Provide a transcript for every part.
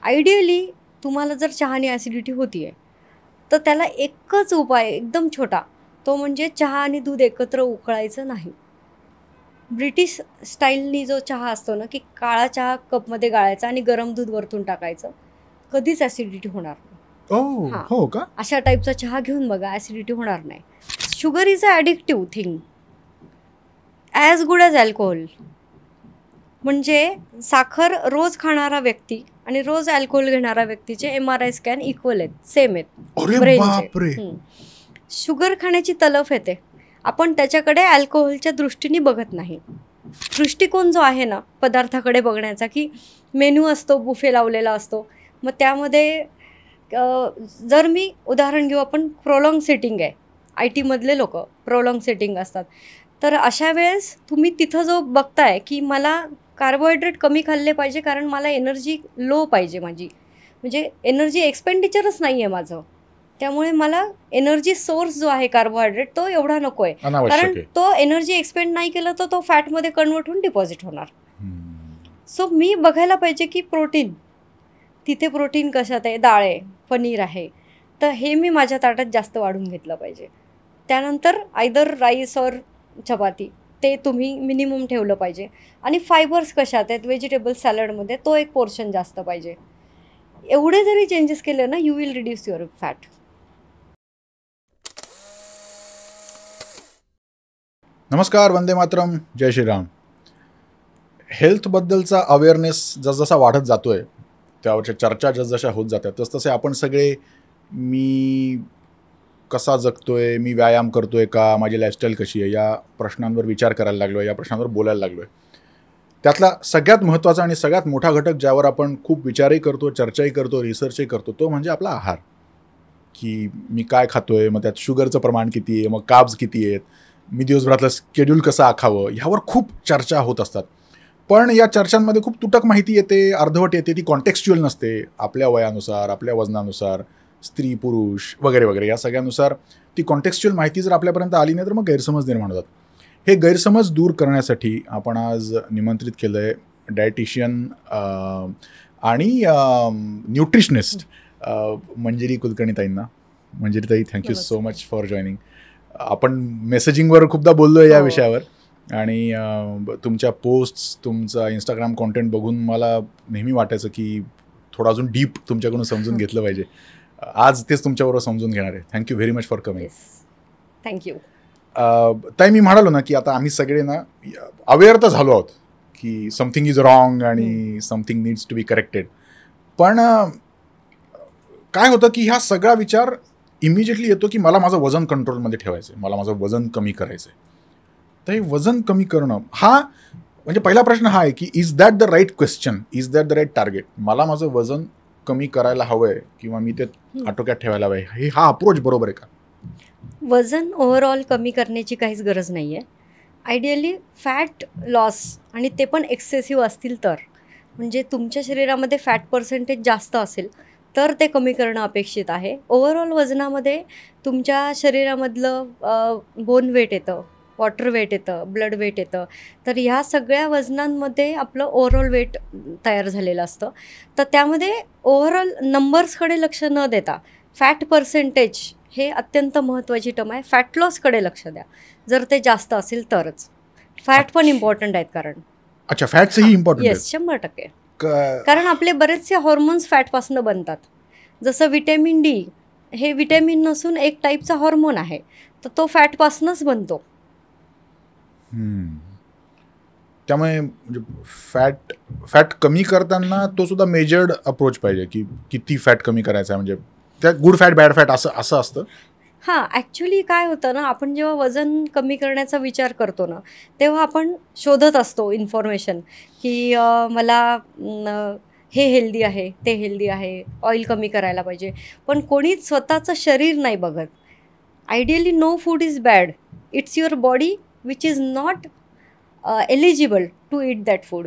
Ideally तुम्हाला जर चहाने ॲसिडिटी होती आहे तर त्याला एकच उपाय एकदम छोटा, तो म्हणजे चहा आणि दूध एकत्र उकळायचं नाही. ब्रिटिश स्टाईलनी जो चहा असतो ना, की काळा चहा कपमध्ये गाळायचा आणि गरम दूध वरतून टाकायचं, कधीच ॲसिडिटी होणार नाही. हां, हो का? अशा टाईपचा चहा घेऊन बघा, ॲसिडिटी होणार नाही. Sugar is a addictive thing as good as alcohol. म्हणजे साखर रोज खाणारा व्यक्ती आणि रोज अल्कोहोल घेणारा व्यक्तीचे MRI स्कॅन इक्वल आहेत, सेम आहेत ब्रेनचे. शुगर खाण्याची तलफ येते, आपण त्याच्याकडे अल्कोहोलच्या दृष्टीने बघत नाही. दृष्टिकोन जो आहे ना पदार्थाकडे बघण्याचा, की मेन्यू असतो, बुफे लावलेला असतो, मग त्यामध्ये जर मी उदाहरण घेऊ, आपण प्रोलॉंग सेटिंग आहे, IT मधले लोक प्रोलॉंग सेटिंग असतात, तर अशा वेळेस तुम्ही तिथं जो बघताय की मला कार्बोहायड्रेट कमी खाल्ले पाहिजे कारण मला एनर्जी लो पाहिजे, माझी म्हणजे एनर्जी एक्सपेंडिचरच नाही आहे माझं, त्यामुळे मला एनर्जी सोर्स जो आहे कार्बोहायड्रेट तो एवढा नको आहे, कारण तो एनर्जी एक्सपेंड नाही केलं तर तो फॅटमध्ये कन्वर्ट होऊन डिपॉझिट होणार. सो मी बघायला पाहिजे की प्रोटीन, तिथे प्रोटीन कशात आहे, डाळ आहे, पनीर आहे, तर हे मी माझ्या ताटात जास्त वाढून घेतलं पाहिजे. त्यानंतर आयदर राईस और चपाती, ते तुम्ही मिनिमम ठेवलं पाहिजे. आणि फायबर्स कशात आहेत, व्हेजिटेबल सॅलडमध्ये तो एक पोर्शन जास्त पाहिजे. एवढे जरी चेंजेस केले ना, you will reduce your fat. नमस्कार, वंदे मातरम, जय श्रीराम. हेल्थबद्दलचा अवेअरनेस जसजसा वाढत जातोय, त्यावरच्या चर्चा जसजशा होत जातात, तसतसे आपण सगळे मी कसा जगतोय, मी व्यायाम करतोय का, माझी लाईफस्टाईल कशी आहे, या प्रश्नांवर विचार करायला लागलो आहे, या प्रश्नांवर बोलायला लागलो आहे. त्यातला सगळ्यात महत्त्वाचा आणि सगळ्यात मोठा घटक ज्यावर आपण खूप विचारही करतो, चर्चाही करतो, रिसर्चही करतो, तो म्हणजे आपला आहार. की मी काय खातोय, मग त्यात शुगरचं प्रमाण किती आहे, मग कार्ब्स किती आहेत, मी दिवसभरातलं शेड्यूल कसं आखावं, ह्यावर खूप चर्चा होत असतात. पण या चर्चांमध्ये खूप तुटक माहिती येते, अर्धवट येते, ती कॉन्टेक्स्च्युअल नसते. आपल्या वयानुसार, आपल्या वजनानुसार, स्त्री पुरुष वगैरे वगैरे या सगळ्यानुसार ती कॉन्टेक्स्च्युअल माहिती जर आपल्यापर्यंत आली नाही तर मग गैरसमज निर्माण होतात. हे गैरसमज दूर करण्यासाठी आपण आज निमंत्रित केलं आहे डायटिशियन आणि न्यूट्रिशनिस्ट मंजिरी कुलकर्णीताईंना. मंजिरीताई, thank you so much for joining. आपण मेसेजिंगवर खूपदा बोललो आहे या विषयावर, आणि तुमच्या पोस्ट्स, तुमचा इंस्टाग्राम कॉन्टेंट बघून मला नेहमी वाटायचं की थोडं अजून डीप तुमच्याकडून समजून घेतलं पाहिजे. आज तेच तुमच्याबरोबर समजून घेणार आहे. Thank you very much for coming. Thank you. ताई, मी म्हणालो ना की आता आम्ही सगळे ना अवेअर तर झालो आहोत की समथिंग इज रॉंग आणि something needs to be corrected. पण काय होतं की हा सगळा विचार इमिजिएटली येतो की मला माझं वजन कंट्रोलमध्ये ठेवायचं आहे, मला माझं वजन कमी करायचं आहे. तर हे वजन कमी करणं हा म्हणजे पहिला प्रश्न हा आहे की is that the right question, is that the right target. मला माझं वजन कमी करायला हवं आहे किंवा मी ते आटोक्यात ठेवायला हवं आहे, हा अप्रोच बरोबर आहे का? वजन ओव्हरऑल कमी करण्याची काहीच गरज नाही आहे. आयडियली फॅट लॉस, आणि ते पण एक्सेसिव्ह असतील तर, म्हणजे तुमच्या शरीरामध्ये फॅट पर्सेंटेज जास्त असेल तर ते कमी करणं अपेक्षित आहे. ओव्हरऑल वजनामध्ये तुमच्या शरीरामधलं बोन वेट येतं, वॉटर वेट येतं, ब्लड वेट येतं, तर ह्या सगळ्या वजनांमध्ये आपलं ओव्हरऑल वेट तयार झालेलं असतं. तर त्यामध्ये ओव्हरऑल नंबर्सकडे लक्ष न देता फॅट पर्सेंटेज हे अत्यंत महत्त्वाची टर्म आहे. फॅट लॉसकडे लक्ष द्या जर ते जास्त असेल तरच. फॅट पण इम्पॉर्टंट आहेत कारण. अच्छा, फॅट्सही इम्पॉर्टंट आहेत? 100%. कारण आपले बरेचसे हॉर्मोन्स फॅटपासून बनतात. जसं विटॅमिन डी हे विटॅमिन नसून एक टाईपचा हॉर्मोन आहे, तर तो फॅटपासूनच बनतो. त्यामुळे म्हणजे फॅट कमी करताना तो सुद्धा मेजर्ड अप्रोच पाहिजे की किती फॅट कमी करायचा आहे, म्हणजे त्या गुड फॅट बॅड फॅट असं असतं. हां, ॲक्च्युली काय होतं ना, आपण जेव्हा वजन कमी करण्याचा विचार करतो ना, तेव्हा आपण शोधत असतो इन्फॉर्मेशन की मला हे हेल्दी आहे, ते हेल्दी आहे, ऑइल कमी करायला पाहिजे, पण कोणीच स्वतःचं शरीर नाही बघत. Ideally no food is bad, it's your body which is not eligible to eat that food.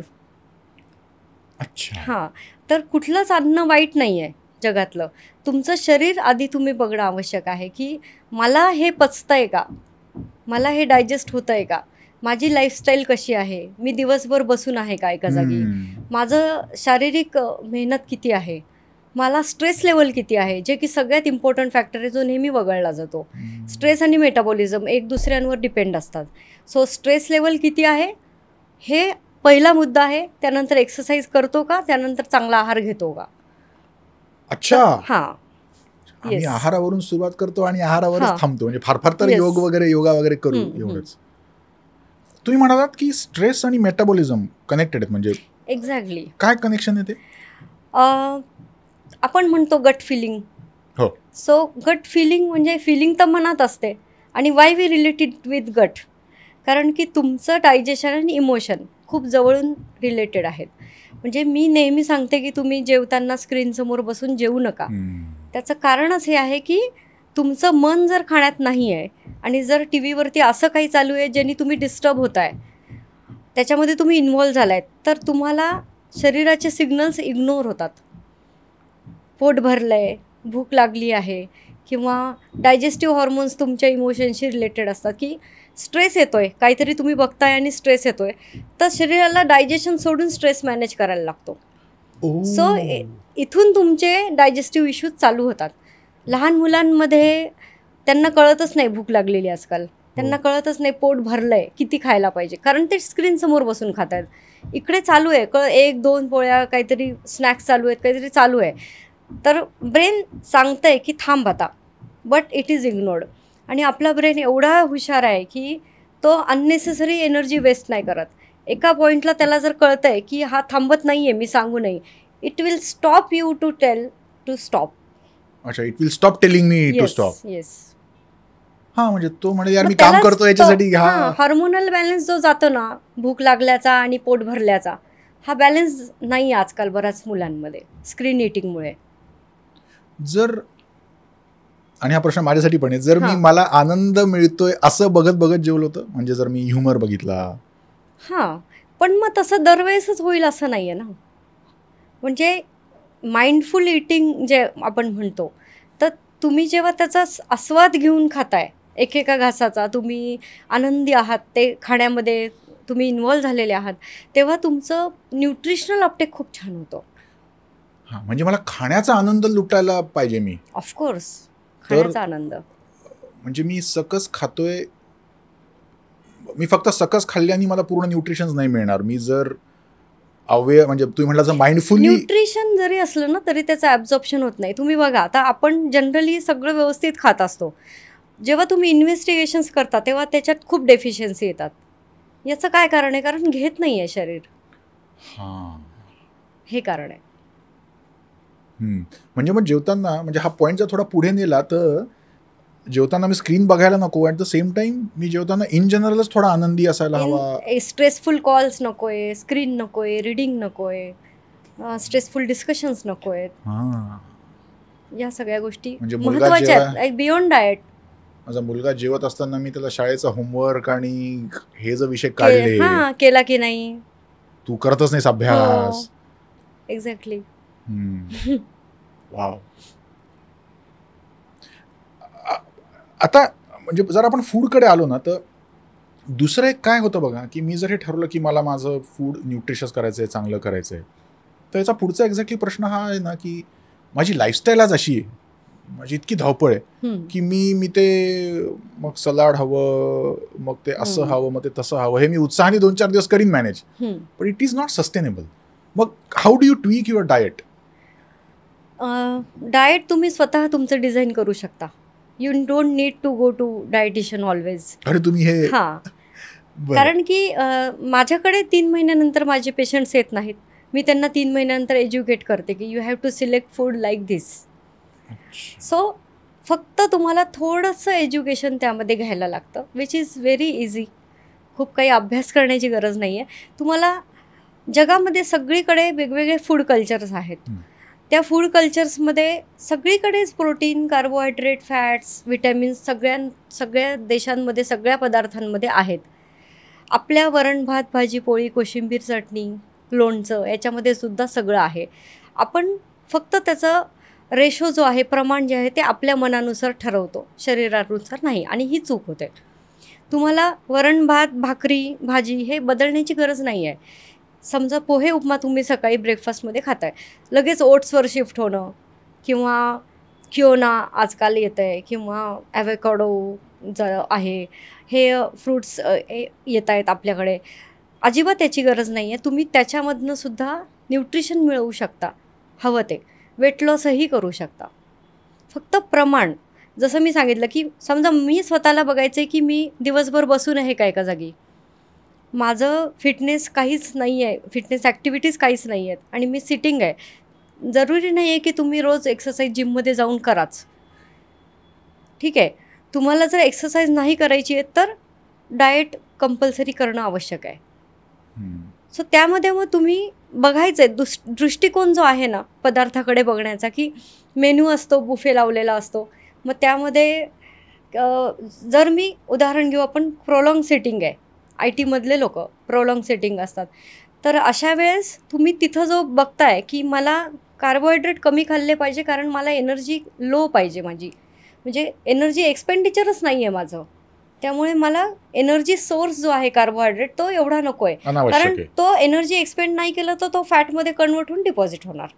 अच्छा. हां, तर कुठलंच अन्न वाईट नाही आहे जगातलं. तुमचं शरीर आधी तुम्ही बघणं आवश्यक आहे की मला हे पचतं आहे का, मला हे डायजेस्ट होतं आहे का, माझी लाईफस्टाईल कशी आहे, मी दिवसभर बसून आहे का एका जागी, माझं शारीरिक मेहनत किती आहे, मला स्ट्रेस लेवल किती आहे, जे की सगळ्यात इम्पॉर्टंट फॅक्टर आहे जो नेहमी वगळला जातो. स्ट्रेस आणि मेटाबॉलिझम एक दुसऱ्यांवर डिपेंड असतात. सो स्ट्रेस लेवल किती आहे हे पहिला मुद्दा आहे. त्यानंतर एक्सरसाइज करतो का, त्यानंतर चांगला आहार घेतो का. अच्छा, हां, आम्ही येस, आहारावरून सुरुवात करतो आणि आहारावरच हां, थांबतो. म्हणजे फार फार तर येस, योगा वगैरे करू, हम्म, एवढंच. तुम्ही म्हणालात की स्ट्रेस आणि मेटाबॉलिझम कनेक्टेड आहेत, म्हणजे एक्झॅक्टली. काय कनेक्शन आहे ते? आपण म्हणतो गट फिलिंग. हो, सो गट फिलिंग म्हणजे फिलिंग तर मनात असते. आणि वाय वी रिलेटेड विथ गट, कारण की तुमचं डायजेशन आणि इमोशन खूप जवळून रिलेटेड आहेत. म्हणजे मी नेहमी सांगते की तुम्ही जेवताना स्क्रीनसमोर बसून जेवू नका. त्याचं कारणच हे आहे की तुमचं मन जर खाण्यात नाही आहे आणि जर टी व्हीवरती असं काही चालू आहे ज्यांनी तुम्ही डिस्टर्ब होत आहे, त्याच्यामध्ये तुम्ही इन्व्हॉल्व झाला आहे, तर तुम्हाला शरीराचे सिग्नल्स इग्नोर होतात. पोट भरलं आहे, भूक लागली आहे, किंवा डायजेस्टिव्ह हॉर्मोन्स तुमच्या इमोशनशी रिलेटेड असतात. की स्ट्रेस येतो आहे, काहीतरी तुम्ही बघताय आणि स्ट्रेस येतो आहे, तर शरीराला डायजेशन सोडून स्ट्रेस मॅनेज करायला लागतो. सो इथून तुमचे डायजेस्टिव्ह इश्यूज चालू होतात. लहान मुलांमध्ये त्यांना कळतच नाही भूक लागलेली आजकाल, त्यांना कळतच नाही पोट भरलं आहे, किती खायला पाहिजे, कारण ते स्क्रीनसमोर बसून खात आहेत. इकडे चालू आहे 1-2 पोळ्या, काहीतरी स्नॅक्स चालू आहेत, काहीतरी चालू आहे, तर ब्रेन सांगतं आहे की थांब आता, बट इट इज इग्नोर्ड. आणि आपला ब्रेन एवढा हुशार आहे की तो अननेसेसरी एनर्जी वेस्ट नाही करत. एका पॉईंटला त्याला जर कळतं आहे की हा थांबत नाही आहे, मी सांगू नाही, it will stop you to tell to stop. अच्छा, it will stop telling me to stop. Yes. हां, म्हणजे तो म्हणजे यार मी काम करतो याच्यासाठी. हार्मोनल बॅलन्स जो जातो ना भूक लागल्याचा आणि पोट भरल्याचा, हा बॅलन्स नाही आजकाल बऱ्याच मुलांमध्ये स्क्रीन इटिंगमुळे. जर, आणि हा प्रश्न माझ्यासाठी पण आहे, जर मी हां. मला आनंद मिळतोय असं बघत बघत जेवलो तर, म्हणजे जर मी ह्युमर बघितला. हां, पण मग तसं दरवेळेसच होईल असं नाही आहे ना. म्हणजे माइंडफुल इटिंग जे आपण म्हणतो, तर तुम्ही जेव्हा त्याचा आस्वाद घेऊन खाताय, एकेका घासाचा तुम्ही आनंदी आहात, ते खाण्यामध्ये तुम्ही इन्व्हॉल्व झालेले आहात, तेव्हा तुमचं न्यूट्रिशनल अपटेक खूप छान होतं. हां, म्हणजे मला खाण्याचा आनंद लुटायला पाहिजे मी. ऑफकोर्स, खाण्याचा आनंद. म्हणजे मी सकस खातोय, मी फक्त सकस खाल्ल्याने मला पूर्ण न्यूट्रिशन्स नाही मिळणार. मी जर म्हणजे तुम्ही म्हटलं माइंडफुली, न्यूट्रिशन जरी असलं ना तरी त्याचं ॲब्झॉर्प्शन होत नाही. तुम्ही बघा, आता आपण जनरली सगळं व्यवस्थित खात असतो, जेव्हा तुम्ही इन्व्हेस्टिगेशन्स करता तेव्हा त्याच्यात खूप डेफिशियन्सी येतात. याचं काय कारण आहे? कारण घेत नाही आहे शरीर, हे कारण आहे. म्हणजे मग जेवताना, म्हणजे हा पॉईंट जर थोडा पुढे नेला तर जेवताना मी स्क्रीन बघायला नको, ॲट द सेम टाइम मी जेवताना इन जनरलच थोडा आनंदी असायला हवा. स्ट्रेसफुल कॉल्स नको आहे, स्क्रीन नको आहे, रिडिंग नको आहे, स्ट्रेसफुल डिस्कशन्स नको आहेत. या सगळ्या गोष्टी म्हणजे महत्त्वाच्या आहेत, बियॉन्ड डाएट. माझा मुलगा जेवत असताना मी त्याला शाळेचा होमवर्क आणि हे जे विषय काढले, केला की नाही, तू करतच नाहीस अभ्यास. एक्झॅक्टली. वाव. आता म्हणजे जर आपण फूडकडे आलो ना, तर दुसरं एक काय होतं बघा, की मी जर हे ठरवलं की मला माझं फूड न्यूट्रिशियस करायचं आहे, चांगलं करायचं आहे, तर याचा पुढचा एक्झॅक्टली प्रश्न हा आहे ना की माझी लाईफस्टाईल आज अशी आहे, माझी इतकी धावपळ आहे की मी ते मग सलाड हवं, मग ते असं हवं, मग ते तसं हवं, हे मी उत्साहाने 2-4 दिवस करीन मॅनेज, पण इट इज नॉट सस्टेनेबल. मग how do you tweak your diet? Diet तुम्ही स्वतः तुमचं डिझाईन करू शकता. You don't need to go to dietitian always. अरे तुम्ही हे, कारण की माझ्याकडे 3 महिन्यानंतर माझे पेशंट्स येत नाहीत. मी त्यांना 3 महिन्यानंतर एज्युकेट करते की you have to select food like this. So फक्त तुम्हाला थोडंसं एज्युकेशन त्यामध्ये घ्यायला लागतं, विच इज व्हेरी इझी. खूप काही अभ्यास करण्याची गरज नाही आहे. तुम्हाला जगामध्ये सगळीकडे वेगवेगळे फूड कल्चर्स आहेत. त्या फूड कल्चर्समध्ये सगळीकडेच प्रोटीन, कार्बोहायड्रेट, फॅट्स, विटॅमिन्स सगळ्या देशांमध्ये, सगळ्या पदार्थांमध्ये आहेत. आपल्या वरण भात, भाजी पोळी, कोशिंबीर चटणी, लोणचं याच्यामध्ये सुद्धा सगळं आहे. आपण फक्त त्याचं रेशो जो आहे, प्रमाण जे आहे ते आपल्या मनानुसार ठरवतो, शरीरानुसार नाही, आणि ही चूक होते. तुम्हाला वरण भात भाकरी भाजी हे बदलण्याची गरज नाही आहे. समजा पोहे उपमा तुम्ही सकाळी ब्रेकफास्टमध्ये खाताय, लगेच ओट्सवर शिफ्ट होणं किंवा क्योना आजकाल येतं आहे किंवा ॲव्होकाडो आहे, हे फ्रूट्स येत आहेत आपल्याकडे. अजिबात त्याची गरज नाही आहे. तुम्ही त्याच्यामधनं सुद्धा न्यूट्रिशन मिळवू शकता, हवं ते. वेट लॉसही करू शकता. फक्त प्रमाण. जसं मी सांगितलं की समजा मी स्वतःला बघायचं आहे की मी दिवसभर बसून आहे का एका जागी, माझं फिटनेस काहीच नाही आहे, फिटनेस ॲक्टिव्हिटीज काहीच नाही आहेत आणि मी सिटिंग आहे. जरुरी नाही आहे की तुम्ही रोज एक्सरसाइज जिममध्ये जाऊन कराच, ठीक आहे. तुम्हाला जर एक्सरसाइज नाही करायची आहे तर डाएट कंपल्सरी करणं आवश्यक आहे. सो त्यामध्ये मग तुम्ही बघायचं आहे दृष्टिकोन जो आहे ना पदार्थाकडे बघण्याचा, की मेन्यू असतो, बुफे लावलेला असतो. मग त्यामध्ये जर मी उदाहरण घेऊ, आपण प्रोलॉंग सेटिंग आहे, IT मधले लोक प्रोलॉंग सेटिंग असतात, तर अशा वेळेस तुम्ही तिथं जो बघताय की मला कार्बोहायड्रेट कमी खाल्ले पाहिजे कारण मला एनर्जी लो पाहिजे, माझी म्हणजे एनर्जी एक्सपेंडिचरच नाही आहे माझं, त्यामुळे मला एनर्जी सोर्स जो आहे कार्बोहायड्रेट तो एवढा नको आहे, कारण तो एनर्जी एक्सपेंड नाही केलं तर तो फॅटमध्ये कन्वर्ट होऊन डिपॉझिट होणार.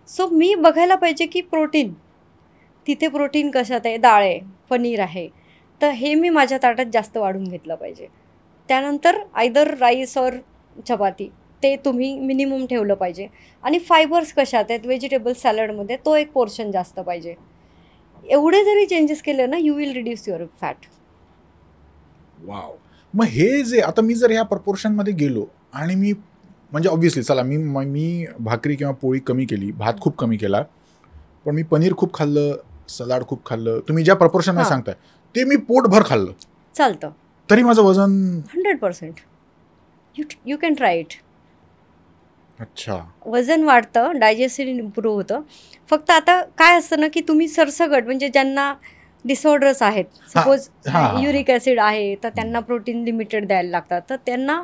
सो मी बघायला पाहिजे की प्रोटीन, तिथे प्रोटीन कशात आहे, डाळ आहे, पनीर आहे, तर हे मी माझ्या ताटात जास्त वाढून घेतलं पाहिजे. त्यानंतर आयदर राईस और चपाती ते तुम्ही मिनिमम ठेवलं पाहिजे. आणि फायबर्स कशात आहेत, व्हेजिटेबल सॅलडमध्ये तो एक पोर्शन जास्त पाहिजे. एवढे जरी चेंजेस केले ना, you will reduce your fat. Wow. मग हे जे आता मी जर ह्या प्रपोर्शनमध्ये गेलो आणि मी म्हणजे ऑब्व्हियसली चला मी भाकरी किंवा पोळी कमी केली, भात खूप कमी केला, पण मी पनीर खूप खाल्लं, सलाड खूप खाल्लं, तुम्ही ज्या प्रपोर्शनमध्ये सांगताय ते मी पोटभर खाल्लं, चालतं, तरी माझं वजन 100%. You can try it. अच्छा. वजन वाढतं, डायजेशन इम्प्रूव्ह होतं. फक्त आता काय असतं ना की तुम्ही सरसगट म्हणजे ज्यांना डिसऑर्डर्स आहेत, सपोज युरिक ॲसिड आहे तर त्यांना प्रोटीन लिमिटेड द्यायला लागतात, तर त्यांना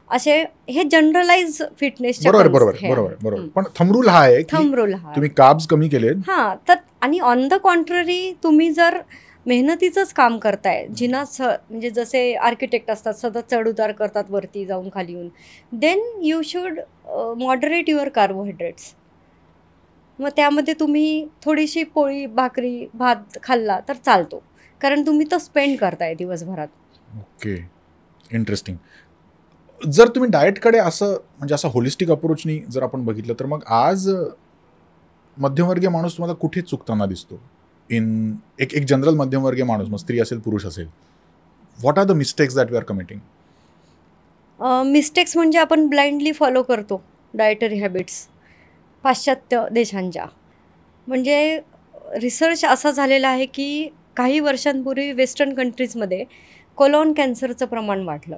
असे हे जनरलाइज फिटनेसच्या बरोबर. पण थंब रूल हा आहे, थंब रूल हा तुम्ही कार्ब्स कमी केले. हां, तर आणि ऑन द कॉन्ट्ररी तुम्ही जर मेहनतीचंच काम करताय, जिना म्हणजे जसे आर्किटेक्ट असतात सतत चढउतार करतात वरती जाऊन खाली येऊन, then you should moderate your carbohydrates. मग त्यामध्ये तुम्ही थोडीशी पोळी भाकरी भात खाल्ला तर चालतो, कारण तुम्ही तो स्पेंड करताय दिवसभरात. Okay, interesting. जर तुम्ही डाएटकडे असं म्हणजे असं होलिस्टिक अप्रोचनी जर आपण बघितलं तर मग आज मध्यमवर्गीय माणूस तुम्हाला कुठे चुकताना दिसतो? इन एक जनरल मध्यमवर्गीय माणूस, मग स्त्री असेल पुरुष असेल, what are the mistakes that we are committing? Mistakes म्हणजे आपण ब्लाइंडली फॉलो करतो डाएटरी हॅबिट्स पाश्चात्य देशांच्या. म्हणजे रिसर्च असा झालेला आहे की काही वर्षांपूर्वी वेस्टर्न कंट्रीजमध्ये कोलॉन कॅन्सरचं प्रमाण वाढलं.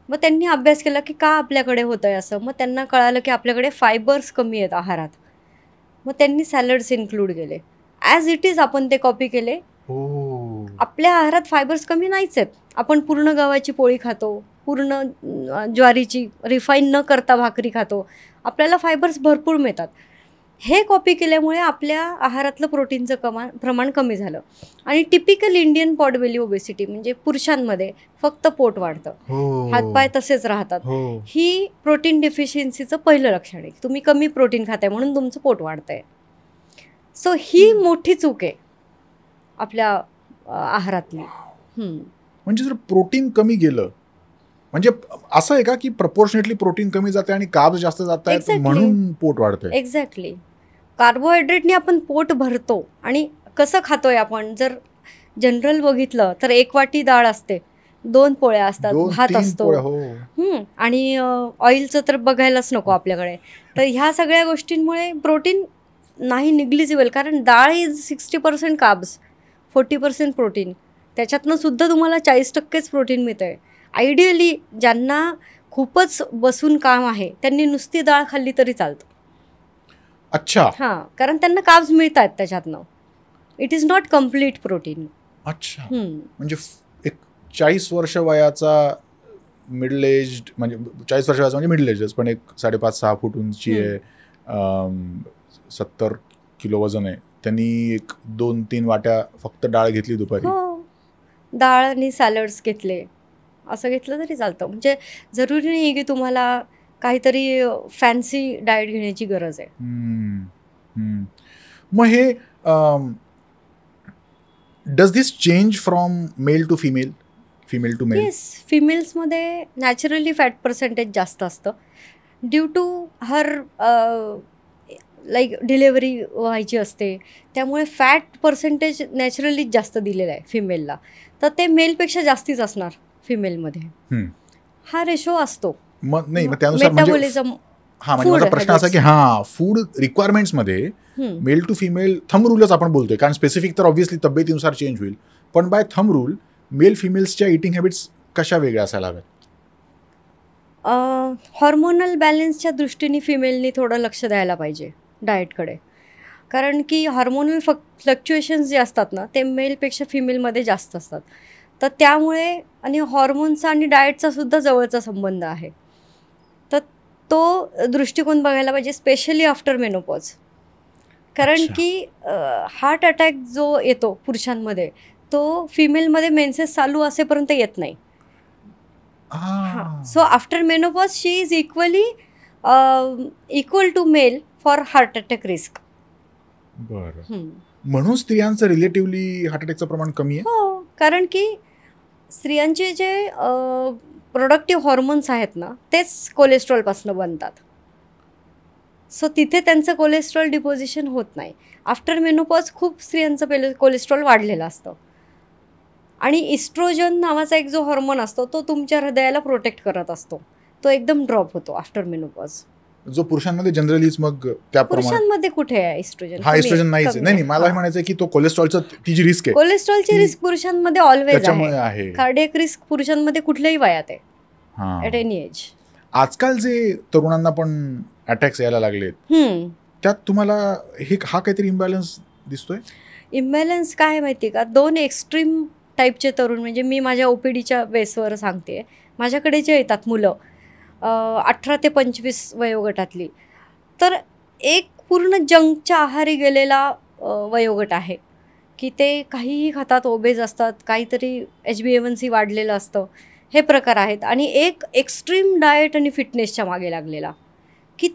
मग त्यांनी अभ्यास केला की का आपल्याकडे होतं आहे असं. मग त्यांना कळालं की आपल्याकडे फायबर्स कमी आहेत आहारात. मग त्यांनी सॅलड्स इन्क्लूड केले. ॲज इट इज आपण ते कॉपी केले. आपल्या आहारात फायबर्स कमी नाहीच आहेत. आपण पूर्ण गव्हाची पोळी खातो, पूर्ण ज्वारीची रिफाईन न करता भाकरी खातो, आपल्याला फायबर्स भरपूर मिळतात. हे कॉपी केल्यामुळे आपल्या आहारातलं प्रोटीनचं प्रमाण कमी झालं. आणि typical Indian pot Bailey obesity म्हणजे पुरुषांमध्ये फक्त पोट वाढतं, हातपाय तसेच राहतात. ही प्रोटीन डिफिशियन्सीचं पहिलं लक्षण आहे. तुम्ही कमी प्रोटीन खाताय म्हणून तुमचं पोट वाढतंय. सो ही मोठी चूक आहे आपल्या आहारातली. म्हणजे जर प्रोटीन कमी गेलं म्हणजे असं आहे का की प्रपोर्शनेटली प्रोटीन कमी जाते आणि कार्ब्स जास्त जात आहेत म्हणून पोट वाढतंय? एक्झॅक्टली. कार्बोहायड्रेटने आपण पोट भरतो. आणि कसं खातोय आपण जर जनरल बघितलं तर 1 वाटी डाळ असते, 2 पोळ्या असतात, भात असतो, आणि ऑइलचं तर बघायलाच नको आपल्याकडे. तर ह्या सगळ्या गोष्टींमुळे प्रोटीन नाही निग्लिजिबल. कारण डाळ इज 60% कार्ब्स, 40% प्रोटीन. त्याच्यातनं सुद्धा तुम्हाला 40%च प्रोटीन मिळतं आहे. आयडियली ज्यांना खूपच बसून काम आहे त्यांनी नुसती डाळ खाल्ली तरी चालतं. अच्छा. हां, कारण त्यांना कार्ब्स मिळतात त्याच्यातनं. It is not complete protein. अच्छा. म्हणजे एक 40 वर्ष वयाचा मिडल एज्ड म्हणजे 40 वर्ष वयाचा म्हणजे मिडल एजच, पण एक 5.5-6 फूट उंची आहे, 70 किलो वजन आहे, त्यांनी एक 2-3 वाट्या फक्त डाळ घेतली दुपारी. डाळ आणि सॅलड्स घेतले, असं घेतलं तरी चालतं. म्हणजे जरुरी नाही आहे की तुम्हाला काहीतरी फॅन्सी डाएट घेण्याची गरज आहे. मग हे does this change from male to female, female to male? Yes, फिमेल्समध्ये नॅचरली फॅट पर्सेंटेज जास्त असतं due to her like delivery व्हायची असते, त्यामुळे फॅट पर्सेंटेज नॅचरली जास्त दिलेलं आहे फिमेलला. तर ते मेलपेक्षा जास्तीच असणार फिमेलमध्ये. हा रेशो असतो. मग नाही, मग त्यानुसार म्हणजे मेटाबॉलिझम. म्हणजे माझा प्रश्न असा की फूड रिक्वायरमेंट्समध्ये मेल टू फिमेल थंब रूलच आपण बोलतोय, कारण स्पेसिफिक तर ऑब्व्हियसली तब्येतीनुसार चेंज होईल, पण बाय थंब रूल मेल फिमेल्सच्या इटिंग हॅबिट्स कशा वेगळ्या असायला हव्यात? हॉर्मोनल बॅलन्सच्या दृष्टीने फिमेलनी थोडं लक्ष द्यायला पाहिजे डाएटकडे, कारण की हॉर्मोनल फ्लक्च्युएशन्स जे असतात ना ते मेलपेक्षा फिमेलमध्ये जास्त असतात. तर त्यामुळे आणि हॉर्मोन्सचा आणि डाएटचा सुद्धा जवळचा संबंध आहे. तर तो दृष्टिकोन बघायला पाहिजे, स्पेशली आफ्टर मेनोपॉज. कारण की हार्ट अटॅक जो येतो पुरुषांमध्ये तो फिमेलमध्ये मेन्सेस चालू असेपर्यंत येत नाही. So after menopause she is equal to male for heart attack risk. बरं, म्हणून स्त्रियांचं रिलेटिव्हली हार्ट अटॅकचं प्रमाण कमी आहे? हो, कारण की स्त्रियांचे जे प्रोडक्टिव्ह हॉर्मोन्स आहेत ना तेच कोलेस्ट्रॉलपासून बनतात. सो तिथे त्यांचं कोलेस्ट्रॉल डिपॉझिशन होत नाही. आफ्टर मेनोपॉज खूप स्त्रियांचं कोलेस्ट्रॉल वाढलेलं असतं. आणि इस्ट्रोजन नावाचा एक जो हॉर्मोन असतो तो तुमच्या हृदयाला प्रोटेक्ट करत असतो, तो एकदम ड्रॉप होतो आफ्टर मेनोपॉज. जो पुरुषांमध्ये जनरली मग त्या पुरुषांमध्ये कुठे आहे इस्ट्रोजन? हा इस्ट्रोजन नाहीच. नाही, मला हे म्हणायचं की तो कोलेस्ट्रॉलचं ती जी रिस्क आहे, कोलेस्ट्रॉलची रिस्क पुरुषांमध्ये ऑलवेज आहे. कार्डियक रिस्क पुरुषांमध्ये कुठल्याही वयात आहे, ॲट एनी एज. आजकाल जे तरुणांना पण अटॅक्स यायला लागलेत त्यात तुम्हाला हा काहीतरी इम्बॅलन्स दिसतोय? इम्बॅलन्स काय आहे माहिती का, दोन एक्स्ट्रीम टाईपचे तरुण, म्हणजे मी माझ्या OPDच्या बेसवर सांगते, माझ्याकडे जे येतात मुलं 18 ते 25 वयोगटातली, तर एक पूर्ण जंकच्या आहारी गेलेला वयोगट आहे की ते काहीही खातात, ओबेज असतात, काहीतरी HbA1c वाढलेलं असतं, हे प्रकार आहेत. आणि एक एक्स्ट्रीम डाएट आणि फिटनेसच्या मागे लागलेला की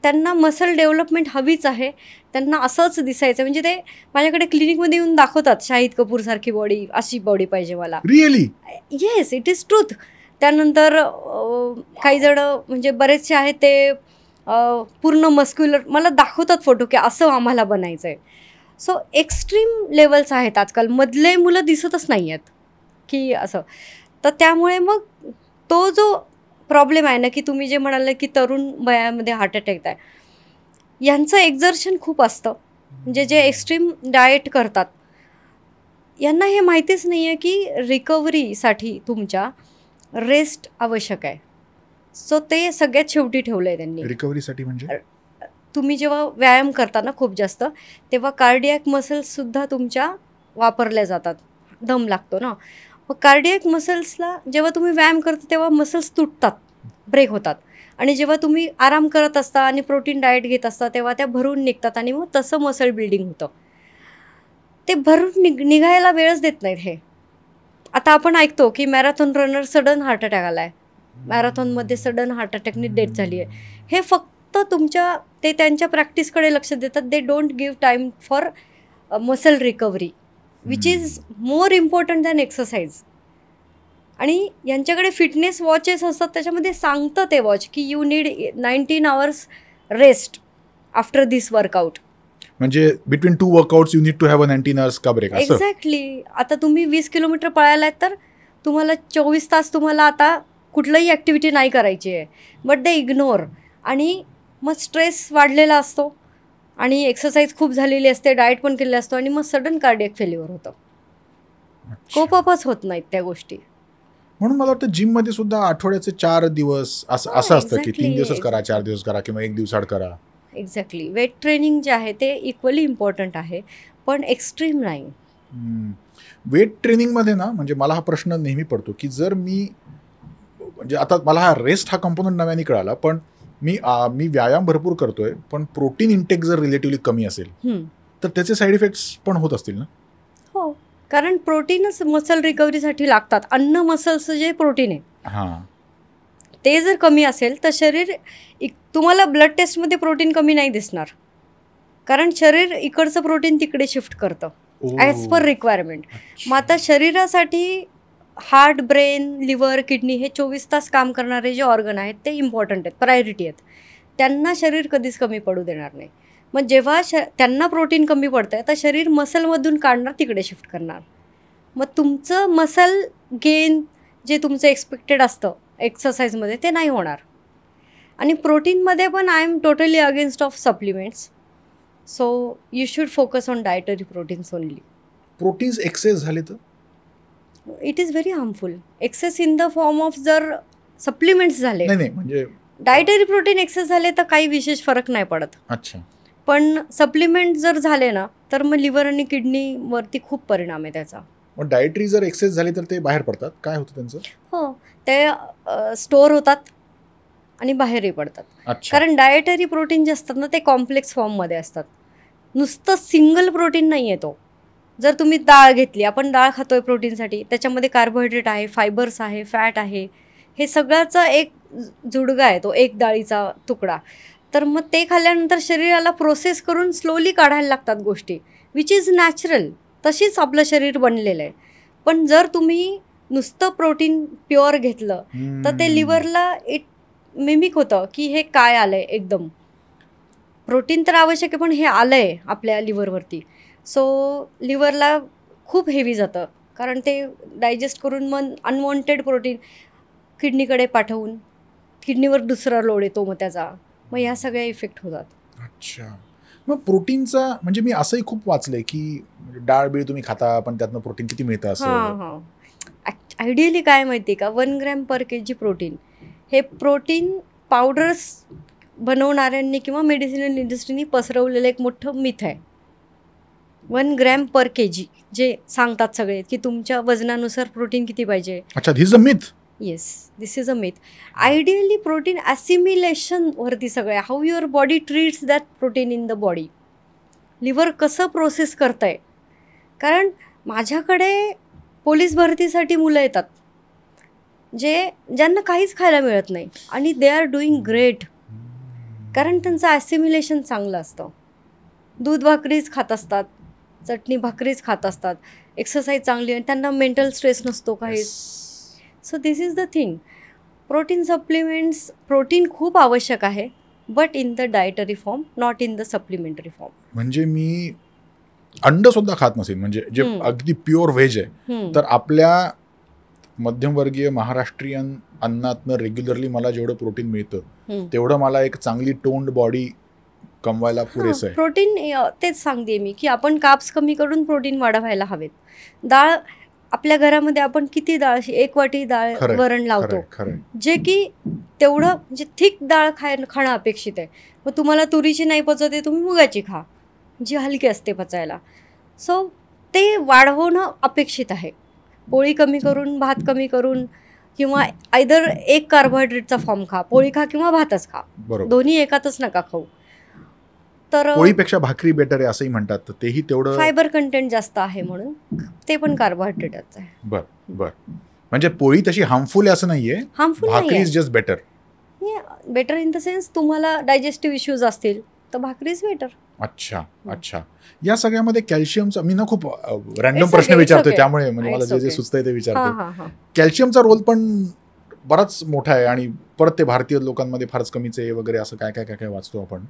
त्यांना मसल डेव्हलपमेंट हवीच आहे, त्यांना असंच दिसायचं. म्हणजे ते माझ्याकडे क्लिनिकमध्ये येऊन दाखवतात, शाहिद कपूरसारखी बॉडी, अशी बॉडी पाहिजे मला. Really? Yes, it is truth. त्यानंतर काही जण म्हणजे बरेचसे आहेत ते पूर्ण मस्क्युलर मला दाखवतात फोटो की असं आम्हाला बनायचं आहे. सो एक्स्ट्रीम लेवल्स आहेत आजकाल, मधले मुलं दिसतच नाही आहेत की असं. तर त्यामुळे मग तो जो प्रॉब्लेम आहे ना की तुम्ही जे म्हणाले की तरुण वयामध्ये हार्ट अटॅक आहे, यांचं एक्झर्शन खूप असतं. म्हणजे जे एक्स्ट्रीम डाएट करतात यांना हे माहितीच नाही आहे की रिकव्हरीसाठी तुमच्या रेस्ट आवश्यक आहे. सो ते सगळ्यात शेवटी ठेवलं आहे त्यांनी. रिकव्हरीसाठी म्हणजे तुम्ही जेव्हा व्यायाम करता ना खूप जास्त, तेव्हा कार्डियक मसल्ससुद्धा तुमच्या वापरल्या जातात, दम लागतो ना. मग कार्डियक मसल्सला जेव्हा तुम्ही व्यायाम करता तेव्हा मसल्स तुटतात, ब्रेक होतात. आणि जेव्हा तुम्ही आराम करत असता आणि प्रोटीन डाएट घेत असता तेव्हा त्या भरून निघतात आणि मग तसं मसल बिल्डिंग होतं. ते भरून निघायला वेळच देत नाहीत हे. आता आपण ऐकतो की marathon runner sudden heart attack आला आहे, मॅरेथॉनमध्ये सडन हार्ट अटॅकने डेथ झाली आहे. हे फक्त ते त्यांच्या प्रॅक्टिसकडे लक्ष देतात. They don't give time for muscle recovery which is more important than exercise. आणि यांच्याकडे फिटनेस वॉचेस असतात, त्याच्यामध्ये सांगतं ते वॉच की you need 19 hours rest after this workout. म्हणजे between 2 workouts you need to have 19 hours का ब्रेक. एक्झॅक्टली. आता तुम्ही 20 किलोमीटर पळायला आहेत तर तुम्हाला 24 तास तुम्हाला आता कुठलंही ॲक्टिव्हिटी नाही करायची आहे, बट दे इग्नोर. आणि मग स्ट्रेस वाढलेला असतो आणि एक्सरसाइज खूप झालेली असते, डाएट पण केलेला असतो, आणि मग सडन कार्डियक फेल्युअर होतं. कोपअपच होत नाहीत त्या गोष्टी. म्हणून मला वाटतं जिममध्ये सुद्धा आठवड्याचे 4 दिवस असं असतं की 3 दिवसच करा, 4 दिवस करा किंवा 1 दिवसाआड करा. एक्झॅक्टली. वेट ट्रेनिंग जे आहे ते इक्वली इम्पॉर्टंट आहे, पण एक्स्ट्रीम नाही. वेट ट्रेनिंगमध्ये ना, म्हणजे मला हा प्रश्न नेहमी पडतो की जर मी म्हणजे आता मला हा रेस्ट हा कंपोनंट नव्याने कळाला, पण मी व्यायाम भरपूर करतोय पण प्रोटीन इंटेक जर रिलेटिव्हली कमी असेल तर त्याचे साईड इफेक्ट्स पण होत असतील ना? हो, कारण प्रोटीनच मसल रिकव्हरीसाठी लागतात. अन्न मसल्सचं जे प्रोटीन आहे हां. ते जर कमी असेल तर शरीर तुम्हाला ब्लड टेस्टमध्ये प्रोटीन कमी नाही दिसणार, कारण शरीर इकडचं प्रोटीन तिकडे शिफ्ट करतं ॲज पर रिक्वायरमेंट. मग आता शरीरासाठी हार्ट, ब्रेन, लिव्हर, किडनी हे 24 तास काम करणारे जे ऑर्गन आहेत ते इम्पॉर्टंट आहेत, प्रायोरिटी आहेत. त्यांना शरीर कधीच कमी पडू देणार नाही. मग जेव्हा त्यांना प्रोटीन कमी पडतं आहे तर शरीर मसलमधून काढणार, तिकडे शिफ्ट करणार. मग तुमचं मसल गेन जे तुमचं एक्सपेक्टेड असतं एक्सरसाइजमध्ये ते नाही होणार. आणि प्रोटीनमध्ये पण I am totally against of supplements. So you should focus on dietary proteins only. Proteins excess झाले तर it is very harmful. Excess in the form of जर सप्लिमेंट्स झाले, नाही म्हणजे डायटरी प्रोटीन एक्सेस झाले तर काही विशेष फरक नाही पडत. अच्छा. पण सप्लिमेंट जर झाले ना तर मग लिव्हर आणि किडनीवरती खूप परिणाम आहे त्याचा. मग डायटरी जर एक्सेस झाली तर ते बाहेर पडतात, काय होतं त्यांचं? हो, ते स्टोअर होतात आणि बाहेरही पडतात. अच्छा. कारण डायटरी प्रोटीन जे असतात ना ते कॉम्प्लेक्स फॉर्ममध्ये असतात. नुसतं सिंगल प्रोटीन नाही आहे तो. जर तुम्ही डाळ घेतली, आपण डाळ खातोय प्रोटीनसाठी, त्याच्यामध्ये कार्बोहायड्रेट आहे, फायबर्स आहे, फॅट आहे, हे सगळ्याचा एक जुडगा आहे तो, एक डाळीचा तुकडा. तर मग ते खाल्ल्यानंतर शरीराला प्रोसेस करून स्लोली काढायला लागतात गोष्टी, विच इज नॅचरल. तशीच आपलं शरीर बनलेलं आहे. पण जर तुम्ही नुसतं प्रोटीन प्युअर घेतलं तर ते लिव्हरला इट मिमिक होतं की हे काय आलं आहे. एकदम प्रोटीन तर आवश्यक आहे पण हे आलं आहे आपल्या लिव्हरवरती. सो लिव्हरला खूप हेवी जातं, कारण ते डायजेस्ट करून मग अनवॉन्टेड प्रोटीन किडनीकडे पाठवून किडनीवर दुसरा लोड येतो मग त्याचा. मग ह्या सगळ्या इफेक्ट होतात. अच्छा. मग प्रोटीनचा म्हणजे मी असंही खूप वाचलंय की डाळ बीळ तुम्ही खाता पण त्यातनं प्रोटीन किती मिळतं असं? हां. आयडियली काय माहिती का, 1 ग्रॅम पर kg प्रोटीन हे प्रोटीन पावडर्स बनवणाऱ्यांनी किंवा मेडिसिनल इंडस्ट्रीनी पसरवलेलं एक मोठं मिथ आहे. 1 ग्रॅम पर kg जे सांगतात सगळे की तुमच्या वजनानुसार प्रोटीन किती पाहिजे. अच्छा, this is a myth. Yes, this is a myth. Ideally protein ॲसिमिलेशनवरती सगळं आहे. How your body treats that protein in the body. Liver कसं प्रोसेस करतं आहे. कारण माझ्याकडे पोलीस भरतीसाठी मुलं येतात ज्यांना काहीच खायला मिळत नाही आणि दे आर डुईंग ग्रेट, कारण त्यांचं ॲसिमिलेशन चांगलं असतं. दूध भाकरीच खात असतात, चटणी भाकरीच खात असतात, एक्सरसाइज चांगली आहे, त्यांना मेंटल स्ट्रेस नसतो काहीच. So this is the thing. Protein supplements, protein खूप आवश्यक आहे but in the dietary form, not in the supplementary form. म्हणजे मी अंड सुद्धा खात नसेल, म्हणजे जे अगदी प्युअर व्हेज आहे, तर आपल्या मध्यमवर्गीय महाराष्ट्रीयन अन्नातनं रेग्युलरली मला जेवढं प्रोटीन मिळतं तेवढं मला एक चांगली टोन्ड बॉडी कमवायला पुरेसं आहे. प्रोटीन तेच सांगते मी की आपण कार्ब्स कमी करून प्रोटीन वाढवायला हवेत. डाळ आपल्या घरामध्ये आपण किती डाळ, 1 वाटी डाळ वरण लावतो, जे की तेवढं म्हणजे थिक डाळ खाणं अपेक्षित आहे. मग तुम्हाला तुरीची नाही पचत आहे, तुम्ही मुगाची खा जी हलकी असते पचायला. सो ते वाढवणं अपेक्षित आहे. पोळी कमी करून, भात कमी करून, किंवा आयदर एक कार्बोहायड्रेटचा फॉर्म खा, पोळी खा किंवा भातच खा, दोन्ही एकातच नका खाऊ. तर पोळीपेक्षा भाकरी बेटर आहे असंही म्हणतात, तर तेही तेवढं फायबर कंटेंट जास्त आहे म्हणून ते पण कार्बोहायड्रेटच आहे. बर. म्हणजे पोळी तशी हार्मफुल आहे असं नाहीये, हार्मफुल भाकरी is just better. Better in the sense तुम्हाला डायजेस्टिव्ह इश्यूज असतील तर भाकरी इज बेटर. अच्छा. या सगळ्यामध्ये कॅल्शियमचा, मी ना खूप रॅन्डम प्रश्न विचारतोय त्यामुळे म्हणजे मला जे सुचतंय ते विचारतो. कॅल्शियमचा रोल पण बराच मोठा आहे आणि परत ते भारतीय लोकांमध्ये फारच कमीच आहे वगैरे, असं काय वाचतो आपण.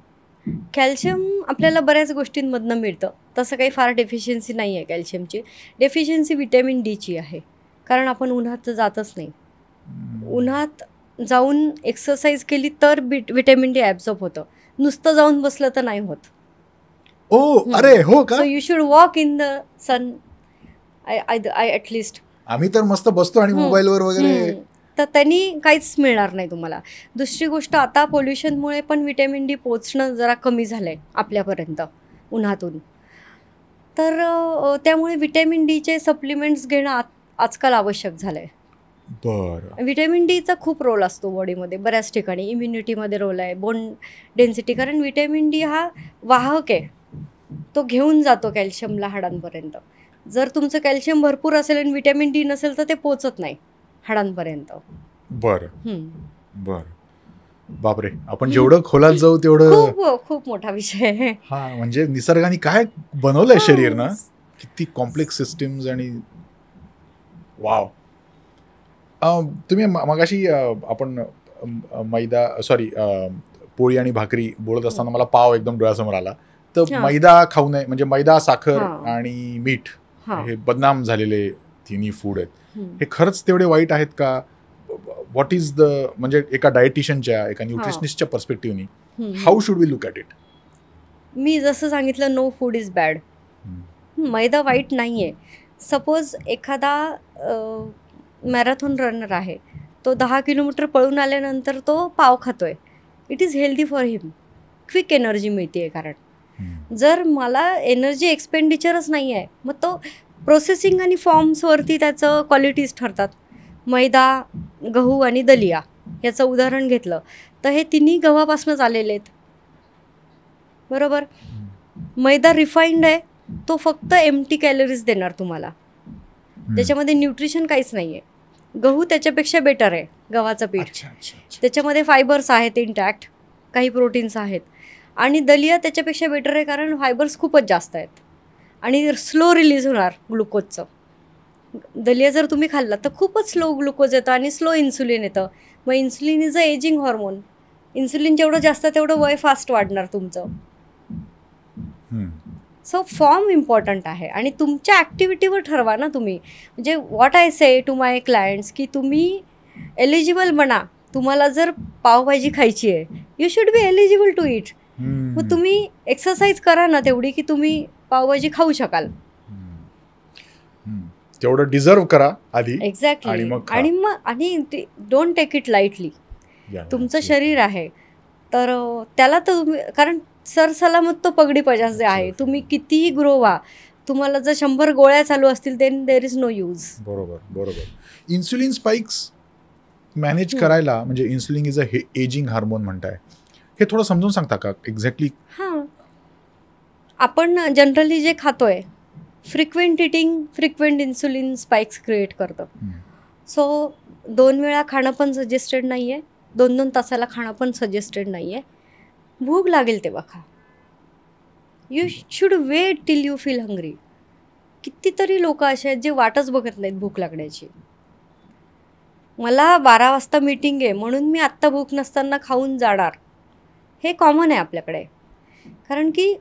कॅल्शियम आपल्याला बऱ्याच गोष्टींमधनं मिळतं, तसं काही फार डेफिशियन्सी नाही आहे कॅल्शियमची. डेफिशियन्सी व्हिटॅमिन डीची आहे, कारण आपण उन्हात जातच नाही. उन्हात जाऊन एक्सरसाइज केली तर व्हिटॅमिन डी ॲब्झॉर्ब होतं, नुसतं जाऊन बसलं तर नाही होत. अरे हो का? So you should walk in the sun. I at least आम्ही तर मस्त बसतो आणि मोबाईलवर वगैरे, तर त्यांनी काहीच मिळणार नाही तुम्हाला. दुसरी गोष्ट, आता पोल्युशनमुळे पण व्हिटॅमिन डी पोचणं जरा कमी झालं आहे आपल्यापर्यंत उन्हातून. तर त्यामुळे व्हिटॅमिन डीचे सप्लिमेंट्स घेणं आजकाल आवश्यक झालं आहे. बरं. व्हिटॅमिन डीचा खूप रोल असतो बॉडीमध्ये, बऱ्याच ठिकाणी इम्युनिटीमध्ये रोल आहे, बोन डेन्सिटी. कारण व्हिटॅमिन डी हा वाहक आहे, तो घेऊन जातो कॅल्शियमला हाडांपर्यंत. जर तुमचं कॅल्शियम भरपूर असेल आणि व्हिटॅमिन डी नसेल तर ते पोचत नाही हाडांपर्यंत. बरं बरं. बापरे, आपण जेवढं खोलात जाऊ तेवढं खूप मोठा विषय आहे हा. म्हणजे निसर्गाने काय बनवलंय शरीर ना, किती कॉम्प्लेक्स सिस्टीम्स. आणि वाव. तुम्ही मगाशी आपण मैदा पोळी आणि भाकरी बोलत असताना मला पाव एकदम डोळ्यासमोर आला. तर मैदा खाऊ नये, म्हणजे मैदा, साखर आणि मीठ हे बदनाम झालेले तिन्ही फूड आहेत. हे खरंच तेवढे वाईट आहेत का? व्हॉट इज द, म्हणजे एका डायटिशियनच्या, एका न्यूट्रिशनिस्टच्या पर्स्पेक्टिव्हनी how should we look at it? मी जसं सांगितलं, नो फूड इज बॅड. मैदा वाईट नाही आहे. सपोज एखादा मॅरेथॉन रनर आहे, तो 10 किलोमीटर पळून आल्यानंतर तो पाव खातोय, it is healthy for him. Quick energy मिळते आहे. कारण जर मला एनर्जी एक्सपेंडिचरच नाही आहे, मग तो प्रोसेसिंग आणि फॉर्म्सवरती त्याचं क्वालिटीज ठरतात. मैदा, गहू आणि दलिया याचं उदाहरण घेतलं तर हे तिन्ही गव्हापासूनच आलेले आहेत, बरोबर. मैदा रिफाईंड आहे, तो फक्त एम्प्टी कॅलरीज देणार तुम्हाला, त्याच्यामध्ये न्यूट्रिशन काहीच नाही आहे. गहू त्याच्यापेक्षा बेटर आहे, गव्हाचं पीठ. त्याच्यामध्ये फायबर्स आहेत इंटॅक्ट, काही प्रोटीन्स आहेत. आणि दलिया त्याच्यापेक्षा बेटर आहे, कारण फायबर्स खूपच जास्त आहेत आणि स्लो रिलीज होणार ग्लुकोजचं. दलिया जर तुम्ही खाल्ला तर खूपच स्लो ग्लुकोज येतं आणि स्लो इन्सुलिन येतं. मग insulin is a ageing hormone. Insulin जेवढं जास्त तेवढं वय फास्ट वाढणार तुमचं. सो फॉर्म इम्पॉर्टंट आहे आणि तुमच्या ॲक्टिव्हिटीवर ठरवा ना तुम्ही. म्हणजे what I say to my clients की तुम्ही एलिजिबल बना. तुम्हाला जर पावभाजी खायची आहे, you should be eligible to eat. मग तुम्ही एक्सरसाइज करा ना तेवढी की तुम्ही पावभाजी खाऊ शकाल. तेवढं डिझर्व करा आधी. एक्झॅक्टली. आणि डोंट टेक इट लाईटली. तुमचं शरीर आहे तर त्याला तर तुम्ही, कारण सरसलामत तो पगडी पजास जे आहे, तुम्ही कितीही ग्रो व्हा, तुम्हाला जर 100 गोळ्या चालू असतील then there is no use. बरोबर. इन्सुलिन स्पाइक्स मॅनेज करायला, म्हणजे insulin is a ageing hormone म्हणताय, हे थोडं समजून सांगता का एक्झॅक्टली? हां, आपण जनरली जे खातोय, frequent eating frequent insulin spikes create करतं. सो 2 वेळा खाणं पण सजेस्टेड नाही आहे, 2-2 तासाला खाणं पण सजेस्टेड नाही आहे. भूक लागेल तेव्हा खा. You should wait till you feel hungry. कितीतरी लोक असे आहेत जे वाटच बघत नाहीत भूक लागण्याची. मला 12 वाजता मीटिंग आहे म्हणून मी आत्ता भूक नसताना खाऊन जाणार, हे कॉमन आहे आपल्याकडे. कारण की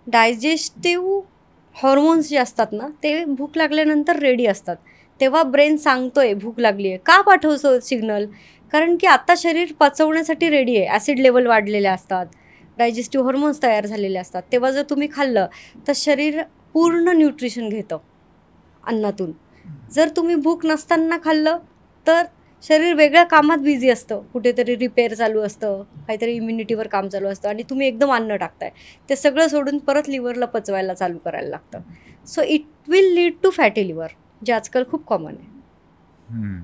डायजेस्टिव्ह हॉर्मोन्स जे असतात ना, ते भूक लागल्यानंतर रेडी असतात. तेव्हा ब्रेन सांगतोय भूक लागली आहे. का पाठवतो सिग्नल? कारण की आत्ता शरीर पचवण्यासाठी रेडी आहे. ॲसिड लेवल वाढलेले असतात, डायजेस्टिव्ह हॉर्मोन्स तयार झालेले असतात. तेव्हा जर तुम्ही खाल्लं तर शरीर पूर्ण न्यूट्रिशन घेतं अन्नातून. जर तुम्ही भूक नसताना खाल्लं तर शरीर वेगळ्या कामात बिझी असतं, कुठेतरी रिपेअर चालू असतं, काहीतरी इम्युनिटीवर काम चालू असतं आणि तुम्ही एकदम अन्न टाकताय. ते सगळं सोडून परत लिव्हरला पचवायला चालू करायला लागतं. So it will lead to fatty liver, जे आजकाल खूप कॉमन आहे.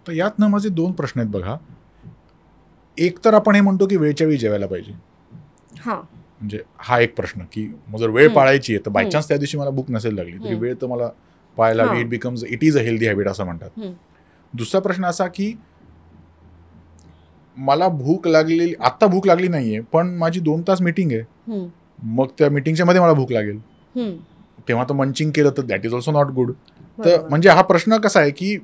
तर यातनं माझे 2 प्रश्न आहेत बघा. एक तर आपण हे म्हणतो की वेळच्या वेळी जेवायला पाहिजे. हां, म्हणजे हा एक प्रश्न की मग जर वेळ पाळायची आहे तर बाय चान्स त्या दिवशी मला भूक नसेल लागली तरी वेळ तर मला पाळायला हवी. It is a healthy habit असं म्हणतात. दुसरा प्रश्न असा की मला आत्ता भूक लागली नाहीये पण माझी 2 तास मीटिंग आहे, मग त्या मीटिंगच्या मध्ये मला भूक लागेल, तेव्हा तर मंचिंग केलं तर that is also not good. तर म्हणजे हा प्रश्न कसा आहे की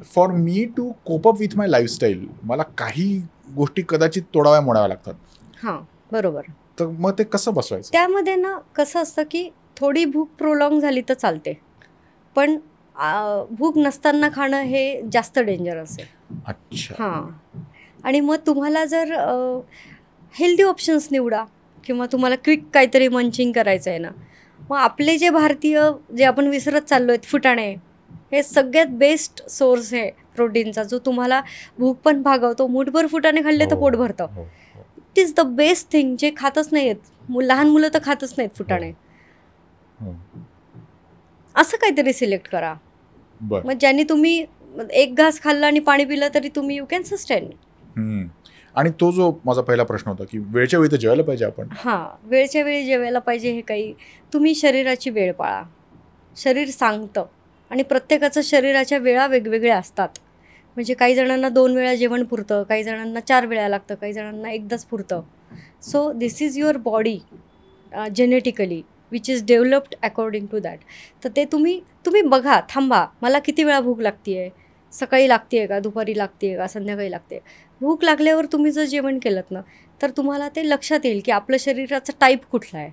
for me to cope up with my lifestyle मला काही गोष्टी कदाचित तोडाव्या मोडाव्या लागतात. हां, बरोबर. तर मग ते कसं बसवायचं? त्यामध्ये ना कसं असतं की थोडी भूक प्रोलॉंग झाली तर चालते, पण भूक नसताना खाणं हे जास्त डेंजरस आहे. अच्छा. हां, आणि मग तुम्हाला जर हेल्दी ऑप्शन्स निवडा किंवा तुम्हाला क्विक काहीतरी मंचिंग करायचं आहे ना, मग आपले जे भारतीय जे आपण विसरत चाललो आहेत, फुटाणे हे सगळ्यात बेस्ट सोर्स आहे प्रोटीनचा, जो तुम्हाला भूक पण भागवतो. मूठभर फुटाणे खाल्ले तर पोट भरतं. It is the best thing. जे खातच नाही आहेत, लहान मुलं तर खातच नाहीत फुटाणे. असं काहीतरी सिलेक्ट करा, मग ज्यांनी तुम्ही 1 घास खाल्ला आणि पाणी पिलं तरी तुम्ही यू कॅन सस्टेन. आणि तो जो माझा पहिला प्रश्न होता की वेळच्या वेळी तर जेवायला पाहिजे आपण. हां, वेळच्या वेळी जेवायला पाहिजे. हे काही तुम्ही शरीराची वेळ पाळा. शरीर सांगतं. आणि प्रत्येकाचं शरीराच्या वेळा वेगवेगळ्या असतात. म्हणजे काही जणांना 2 वेळा जेवण पुरतं, काही जणांना 4 वेळा लागतं, काही जणांना एकदाच पुरतं. So this is your body genetically which is developed according to that. तर ते तुम्ही बघा, थांबा, मला किती वेळा भूक लागते आहे, सकाळी लागते आहे का, दुपारी लागते आहे का, संध्याकाळी लागते. भूक लागल्यावर तुम्ही जर जेवण केलं ना, तर तुम्हाला ते लक्षात येईल की आपलं शरीराचा टाईप कुठला आहे.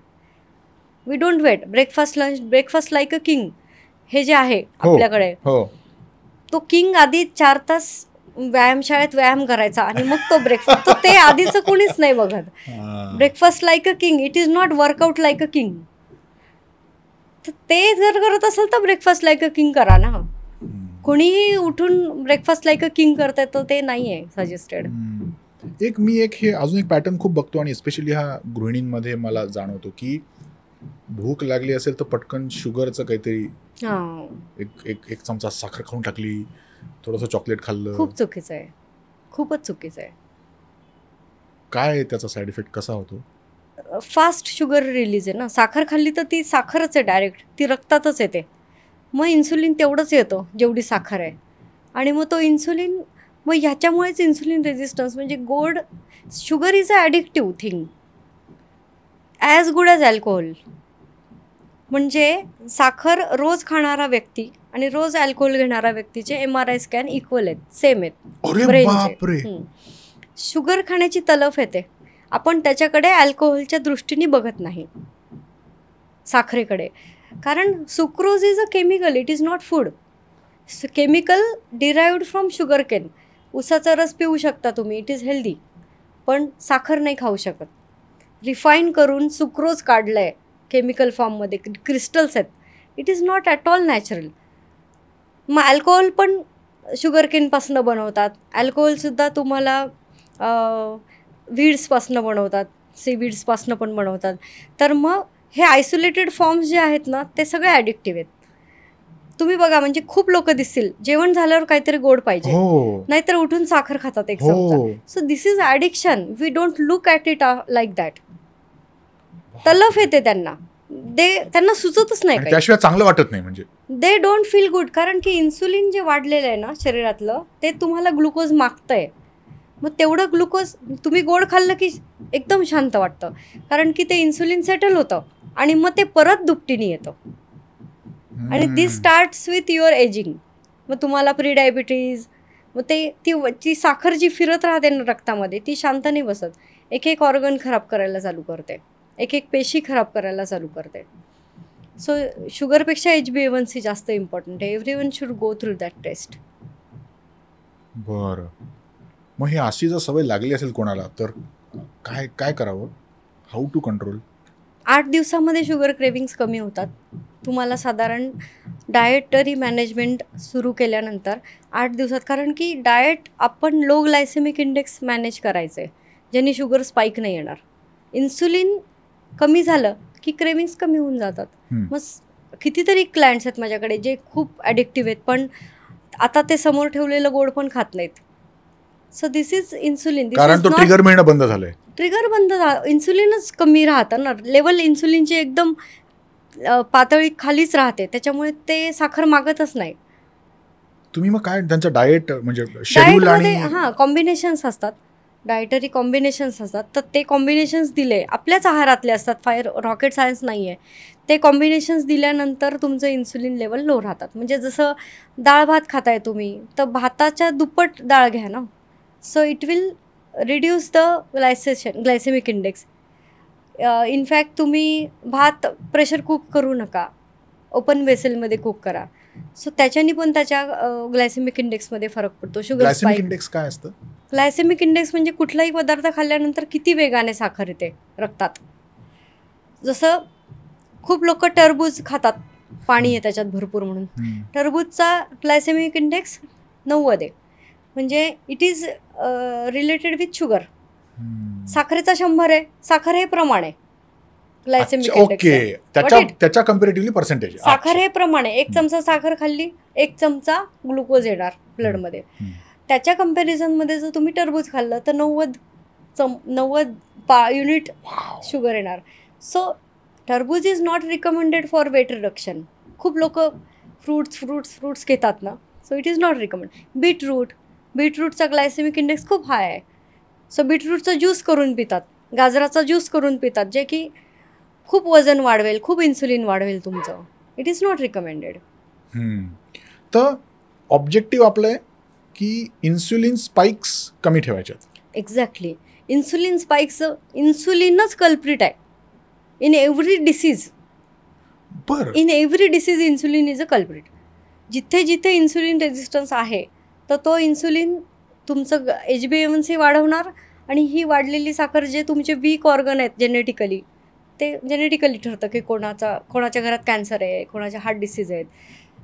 We don't wait. Breakfast, lunch, breakfast like a king हे जे आहे आपल्याकडे, तो किंग आधी 4 तास व्यायामशाळेत व्यायाम करायचा आणि मग तो ब्रेकफास्ट. तो ते आधीचं कोणीच नाही बघत. Breakfast like a king, it is not workout like a king. तर ते जर करत असेल तर ब्रेकफास्ट लाईक अ किंग करा ना. कोणीही उठून ब्रेकफास्ट लाईक अ किंग करताय तर ते नाही आहे सजेस्टेड. मी हे अजून एक पॅटर्न खूप बघतो आणि स्पेशली ह्या गृहिणींमध्ये मला जाणवतो की भूक लागली असेल तर पटकन शुगरचं काहीतरी एक चमचा साखर खाऊन टाकली, थोडंसं चॉकलेट खाल्लं. खूप चुकीचं आहे, खूपच चुकीचं आहे. काय त्याचा साईड इफेक्ट कसा होतो? फास्ट शुगर रिलीज आहे ना. साखर खाल्ली तर ती साखरच आहे, डायरेक्ट ती रक्तातच येते. मग इन्सुलिन तेवढंच येतं जेवढी साखर आहे. आणि मग तो इन्सुलिन, मग ह्याच्यामुळेच इन्सुलिन रेजिस्टन्स. म्हणजे गोड sugar is a addictive thing as good as alcohol. म्हणजे साखर रोज खाणारा व्यक्ती आणि रोज अल्कोहोल घेणारा व्यक्तीचे MRI स्कॅन इक्वल आहेत, सेम आहेत ब्रेनचे. शुगर खाण्याची तलफ येते, आपण त्याच्याकडे अल्कोहोलच्या दृष्टीने बघत नाही, साखरेकडे. कारण sucrose is a chemical, it is not food. Chemical derived from sugar cane. उसाचा रस पिऊ शकता तुम्ही, इट इज हेल्दी, पण साखर नाही खाऊ शकत. रिफाईन करून सुक्रोज काढलं आहे केमिकल फॉर्ममध्ये, क्रिस्टल्स आहेत. It is not at all natural. मग अल्कोहोल पण शुगर केनपासनं बनवतात. अल्कोहोलसुद्धा तुम्हाला वीड्सपासनं बनवतात, सीवीड्सपासनं पण बनवतात. तर मग हे आयसोलेटेड फॉर्म्स जे आहेत ना, ते सगळे ॲडिक्टिव्ह आहेत. तुम्ही बघा, म्हणजे खूप लोक दिसतील जेवण झाल्यावर काहीतरी गोड पाहिजे, नाहीतर उठून साखर खातात एक चमचा. So this is addiction. We don't look at it like that. तलफ येते त्यांना, त्यांना सुचतच नाही, त्याशिवाय चांगलं वाटत नाही. म्हणजे दे डोंट फील गुड. कारण की इन्सुलिन जे वाढलेलं आहे ना शरीरातलं, ते तुम्हाला ग्लुकोज मागतंय. मग तेवढं ग्लुकोज तुम्ही गोड खाल्लं की एकदम शांत वाटतं, कारण की ते इन्सुलिन सेटल होतं आणि मग ते परत दुपटीने येतं. आणि दिस स्टार्ट्स विथ युअर एजिंग. मग तुम्हाला प्री डायबिटीज, मग ती साखर जी फिरत राहते ना रक्तामध्ये, ती शांत नाही बसत. एक ऑर्गन खराब करायला चालू करते, एक पेशी खराब करायला चालू करते. सो शुगरपेक्षा HbA1c जास्त इम्पॉर्टंट आहे. Everyone should go through that test. बरं. मग हे अशी जर सवय लागली असेल कोणाला, तर काय करावं? How to control? 8 दिवसामध्ये शुगर क्रेविंग्स कमी होतात. तुम्हाला साधारण डाएटरी मॅनेजमेंट सुरू केल्यानंतर 8 दिवसात, कारण की डाएट आपण लो ग्लायसेमिक इंडेक्स मॅनेज करायचं आहे, ज्यांनी शुगर स्पाईक नाही येणार. इन्सुलिन कमी झालं की क्रेविंग्स कमी होऊन जातात. मग कितीतरी क्लायंट्स आहेत माझ्याकडे जे खूप ॲडिक्टिव्ह आहेत, पण आता ते समोर ठेवलेलं गोड पण खात नाहीत. So this is insulin. कारण तो ट्रिगर मिळणं बंद झालंय. ट्रिगर बंद झालं, इन्सुलिनच कमी राहतं ना. लेवल इन्सुलिनची एकदम पातळी खालीच राहते, त्याच्यामुळे ते साखर मागतच नाही. तुम्ही मग काय त्यांचं डाएट म्हणजे शेड्यूल आणि कॉम्बिनेशन्स असतात, डाएटरी कॉम्बिनेशन्स असतात. तर ते कॉम्बिनेशन्स दिले, आपल्याच आहारातले असतात, रॉकेट सायन्स नाही आहे. ते कॉम्बिनेशन्स दिल्यानंतर तुमचं इन्सुलिन लेवल लो राहतात. म्हणजे जसं डाळ भात खाताय तुम्ही, तर भाताच्या दुप्पट डाळ घ्या ना. So it will reduce the glycaemic index. In fact तुम्ही भात प्रेशर कुक करू नका, ओपन वेसलमध्ये कुक करा. सो त्याच्यानी पण त्याच्या ग्लायसेमिक इंडेक्समध्ये फरक पडतो. Sugar spike. इंडेक्स काय असतं? ग्लायसेमिक इंडेक्स म्हणजे कुठलाही पदार्थ खाल्ल्यानंतर किती वेगाने साखर येते रक्तात. जसं खूप लोक टरबूज खातात, पाणी आहे त्याच्यात भरपूर म्हणून. टरबूजचा ग्लायसेमिक इंडेक्स 90 आहे, म्हणजे it is related with sugar. साखरेचा 100 आहे, साखर हे प्रमाण आहे ग्लायसेमिक इंडेक्स. त्याच्या कंपॅरेटिव्हली पर्सेंटेज. साखर हे प्रमाण आहे. 1 चमचा साखर खाल्ली, 1 चमचा ग्लुकोज येणार ब्लडमध्ये. त्याच्या कंपॅरिझनमध्ये जर तुम्ही टरबूज खाल्लं तर 90 युनिट शुगर येणार. So tarbooz is not recommended for weight reduction. खूप लोक फ्रूट्स घेतात ना, so it is not recommend. बीटरूटचा ग्लायसेमिक इंडेक्स खूप हाय आहे, सो बीटरूटचा ज्यूस करून पितात, गाजराचा ज्यूस करून पितात, जे की खूप वजन वाढवेल, खूप इन्सुलिन वाढवेल तुमचं. It is not recommended. तर ऑब्जेक्टिव्ह आपलं आहे की इन्सुलिन स्पाइक्स कमी ठेवायच्यात. एक्झॅक्टली. इन्सुलिन स्पाइक्स, इन्सुलिनच कल्प्रिट आहे इन एव्हरी डिसीज. बरं. In every disease insulin is a culprit. जिथे जिथे इन्सुलिन रेजिस्टन्स आहे तर तो इन्सुलिन तुमचं HbA1c वाढवणार, आणि ही वाढलेली साखर जे तुमचे वीक ऑर्गन आहेत जेनेटिकली, ते जेनेटिकली ठरतं की कोणाच्या घरात कॅन्सर आहे, कोणाच्या हार्ट डिसीज आहेत.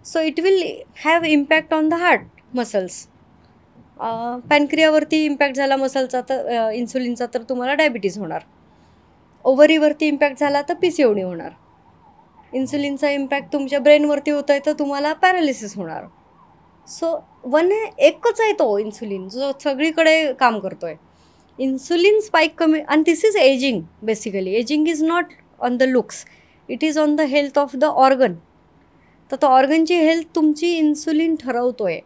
So it will have impact on the heart muscles. पॅनक्रियावरती इम्पॅक्ट झाला मसलचा तर इन्सुलिनचा, तर तुम्हाला डायबिटीज होणार. ओव्हरीवरती इम्पॅक्ट झाला तर PCOD होणार. इन्सुलिनचा इम्पॅक्ट तुमच्या ब्रेनवरती होत आहे तर तुम्हाला पॅरालिसिस होणार. सो एकच आहे तो इन्सुलिन जो सगळीकडे काम करतोय. इन्सुलिन स्पाइक कमी, आणि this is ageing. Basically ageing is not on the looks, it is on the health of the organ. तर तो ऑर्गनची हेल्थ तुमची इन्सुलिन ठरवतोय.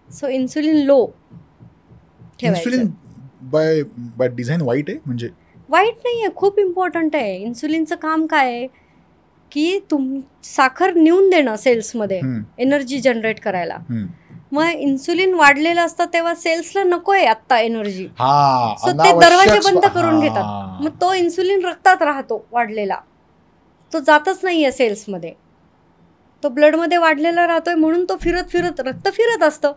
सो इन्सुलिन लो ठेवायचं. इन्सुलिन बाय डिझाईन वाईट आहे म्हणजे? वाईट नाही आहे, खूप इम्पॉर्टंट आहे. इन्सुलिनचं काम काय आहे की साखर नेऊन देणं सेल्समध्ये, एनर्जी जनरेट करायला. मग इन्सुलिन वाढलेलं असतं तेव्हा सेल्सला नको आहे आत्ता एनर्जी, सो ते दरवाजे बंद करून घेतात. मग तो इन्सुलिन रक्तात राहतो वाढलेला, तो जातच नाही आहे सेल्समध्ये, तो ब्लडमध्ये वाढलेला राहतोय. म्हणून तो फिरत रक्त फिरत असतं,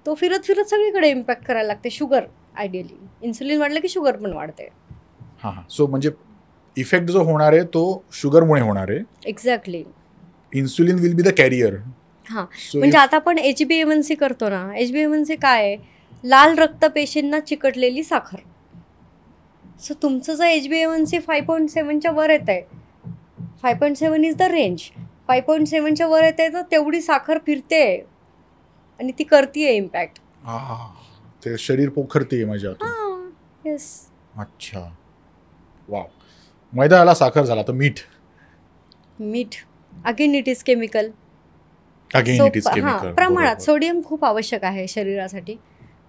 तो फिरत सगळीकडे इम्पॅक्ट करायला लागते. शुगर आयडियली इन्सुलिन वाढलं की शुगर पण वाढते. सो म्हणजे इफेक्ट जो होणार आहे तो शुगरमुळे होणार आहे. Exactly. Insulin will be the carrier. म्हणजे आता आपण HbA1c करतो ना, HbA1c काय आहे? लाल रक्तपेशींना चिकटलेली साखर. सो तुमचं जर HbA1c 5.7च्या वर येत आहे, 5.7 इज द रेंज, 5.7च्या वर येत आहे, तर तेवढी साखर फिरते आणि ती करतीये इम्पॅक्ट. ते शरीर पोखरते माझ्या हातून. येस. अच्छा, वाव. मैदा आला, साखर झाला, तर मीठ अगेन इट इज केमिकल. प्रमाणात. सोडियम खूप आवश्यक आहे शरीरासाठी,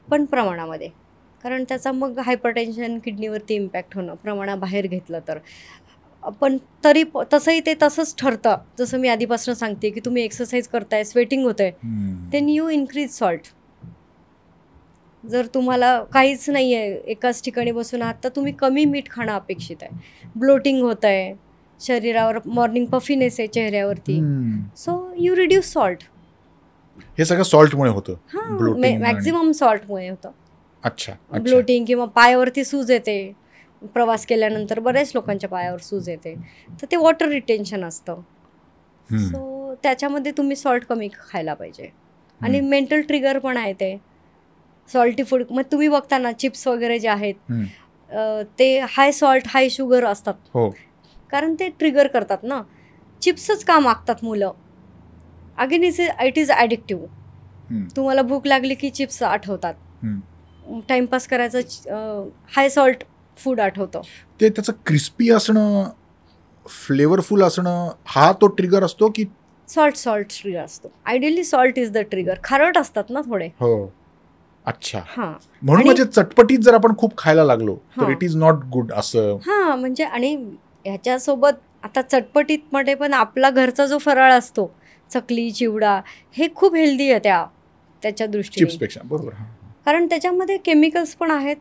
पण प्रमाणामध्ये, कारण त्याचा मग हायपरटेन्शन, किडनीवरती इम्पॅक्ट होणं प्रमाणाबाहेर घेतलं तर. पण तरी तसंही ते तसंच ठरतं. जसं मी आधीपासून सांगते की तुम्ही एक्सरसाइज करताय, स्वेटिंग होतंय, देन यू इन्क्रीज सॉल्ट. जर तुम्हाला काहीच नाही आहे, एकाच ठिकाणी बसून आहात, तर तुम्ही कमी मीठ खाणं अपेक्षित आहे. ब्लोटिंग होत आहे शरीरावर, मॉर्निंग पफिनेस आहे चेहऱ्यावरती, सो यू रिड्यूस सॉल्ट. हे सगळं सॉल्टमुळे होतं. मॅक्झिमम सॉल्टमुळे होतं. अच्छा. ब्लोटिंग किंवा पायावरती सूज येते, प्रवास केल्यानंतर बऱ्याच लोकांच्या पायावर सूज येते, तर ते वॉटर रिटेन्शन असतं. सो त्याच्यामध्ये तुम्ही सॉल्ट कमी खायला पाहिजे. आणि मेंटल ट्रिगर पण आहे ते सॉल्टी फूड. मग तुम्ही बघता ना चिप्स वगैरे जे आहेत ते हाय सॉल्ट हाय शुगर असतात, कारण ते ट्रिगर करतात ना. चिप्सच का मागतात मुलं? Again it is addictive. तुम्हाला भूक लागली की चिप्स आठवतात, टाइमपास करायचं हाय सॉल्ट फूड आठवतं. ते त्याचं क्रिस्पी असणं, फ्लेवरफुल असणं, हा तो ट्रिगर असतो की सॉल्ट ट्रिगर असतो? Ideally salt is the trigger. खारट असतात ना थोडे. अच्छा. म्हणून म्हणजे चटपटीत जर आपण खूप खायला लागलो तर इट इज नॉट गुड असं. म्हणजे आणि ह्याच्यासोबत आता चटपटीत मध्ये पण आपला घरचा जो फराळ असतो, चकली, चिवडा, हे खूप हेल्दी आहे त्याच्या दृष्टीने चिप्सपेक्षा. बरोबर. कारण त्याच्यामध्ये केमिकल्स पण आहेत,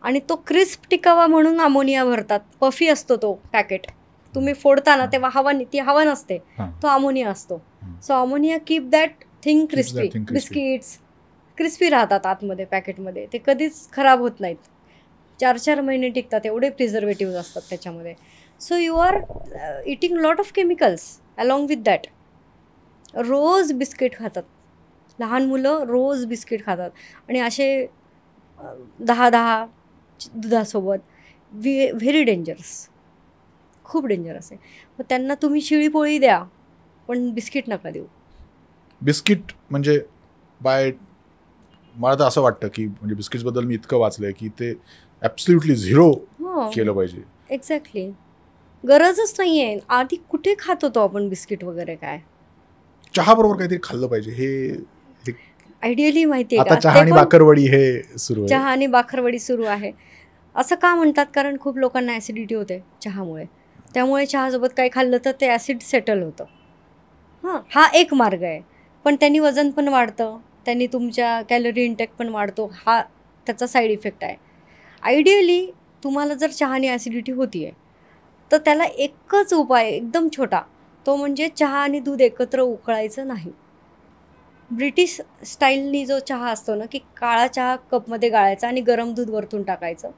आणि तो क्रिस्प टिकावा म्हणून अमोनिया भरतात. पफी असतो तो पॅकेट, तुम्ही फोडताना तेव्हा ती हवा नसते, तो अमोनिया असतो. So ammonia keep that thing crispy. Biscuits crispy राहतात आतमध्ये पॅकेटमध्ये, ते कधीच खराब होत नाहीत, 4-4 महिने टिकतात, एवढे प्रिझर्वेटिव्ह असतात त्याच्यामध्ये. So you are eating lot of chemicals along with that. रोज बिस्किट खातात लहान मुलं, रोज बिस्किट खातात, आणि असे 10 दुधासोबत. व्हेरी डेंजरस, खूप डेंजरस आहे. मग त्यांना तुम्ही शिळी पोळी द्या, पण बिस्किट नका देऊ. बिस्किट म्हणजे मला तर असं वाटतं की म्हणजे बिस्किट्सबद्दल मी इतकं वाचलंय की ते ॲब्सल्युटली झिरो केलं पाहिजे. एक्झॅक्टली. गरजच नाही आहे. आधी कुठे खात होतो आपण बिस्किट वगैरे काय? चहाबरोबर काहीतरी खाल्लं पाहिजे हे आयडियली माहिती आहे आता का, चहा ते आणि पण बाकरवडी हे सुरू आहे. चहा आणि बाकरवडी सुरू आहे. असं का म्हणतात? कारण खूप लोकांना ॲसिडिटी होते चहामुळे. त्यामुळे चहासोबत काही खाल्लं तर ते ॲसिड सेटल होतं. हा एक मार्ग आहे. पण त्यांनी वजन पण वाढतं, त्यांनी तुमच्या कॅलरी इंटेक पण वाढतो. हा त्याचा साईड इफेक्ट आहे. आयडियली तुम्हाला जर चहाने ॲसिडिटी होती आहे तर त्याला एकच उपाय एकदम छोटा, तो म्हणजे चहा आणि दूध एकत्र उकळायचं नाही. ब्रिटिश स्टाईलनी जो चहा असतो ना, की काळा चहा कपमध्ये गाळायचा आणि गरम दूध वरतून टाकायचं,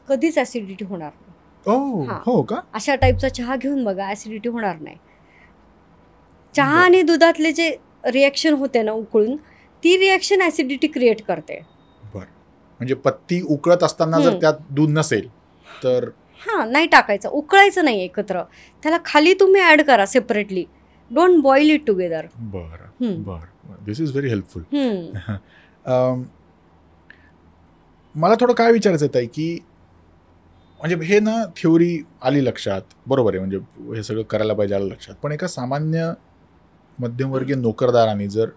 कधीच ॲसिडिटी होणार नाही. हां, हो का? अशा टाईपचा चहा घेऊन बघा, ॲसिडिटी होणार नाही. चहा आणि दुधातले जे रिॲक्शन होते ना उकळून, ती रिॲक्शन ॲसिडिटी क्रिएट करते. बरं, म्हणजे पत्ती उकळत असताना जर त्यात दूध नसेल तर नाही टाकायचं, उकळायचं नाही एकत्र. त्याला खाली तुम्ही ॲड करा separately. Don't boil it together. बरं बरं, दिस इज व्हेरी हेल्पफुल. मला थोडं काय विचारायचं आहे ताई, की म्हणजे हे ना थ्योरी आली लक्षात, बरोबर आहे, म्हणजे हे सगळं करायला पाहिजे आलं लक्षात, पण एका सामान्य मध्यमवर्गीय नोकरदाराने जर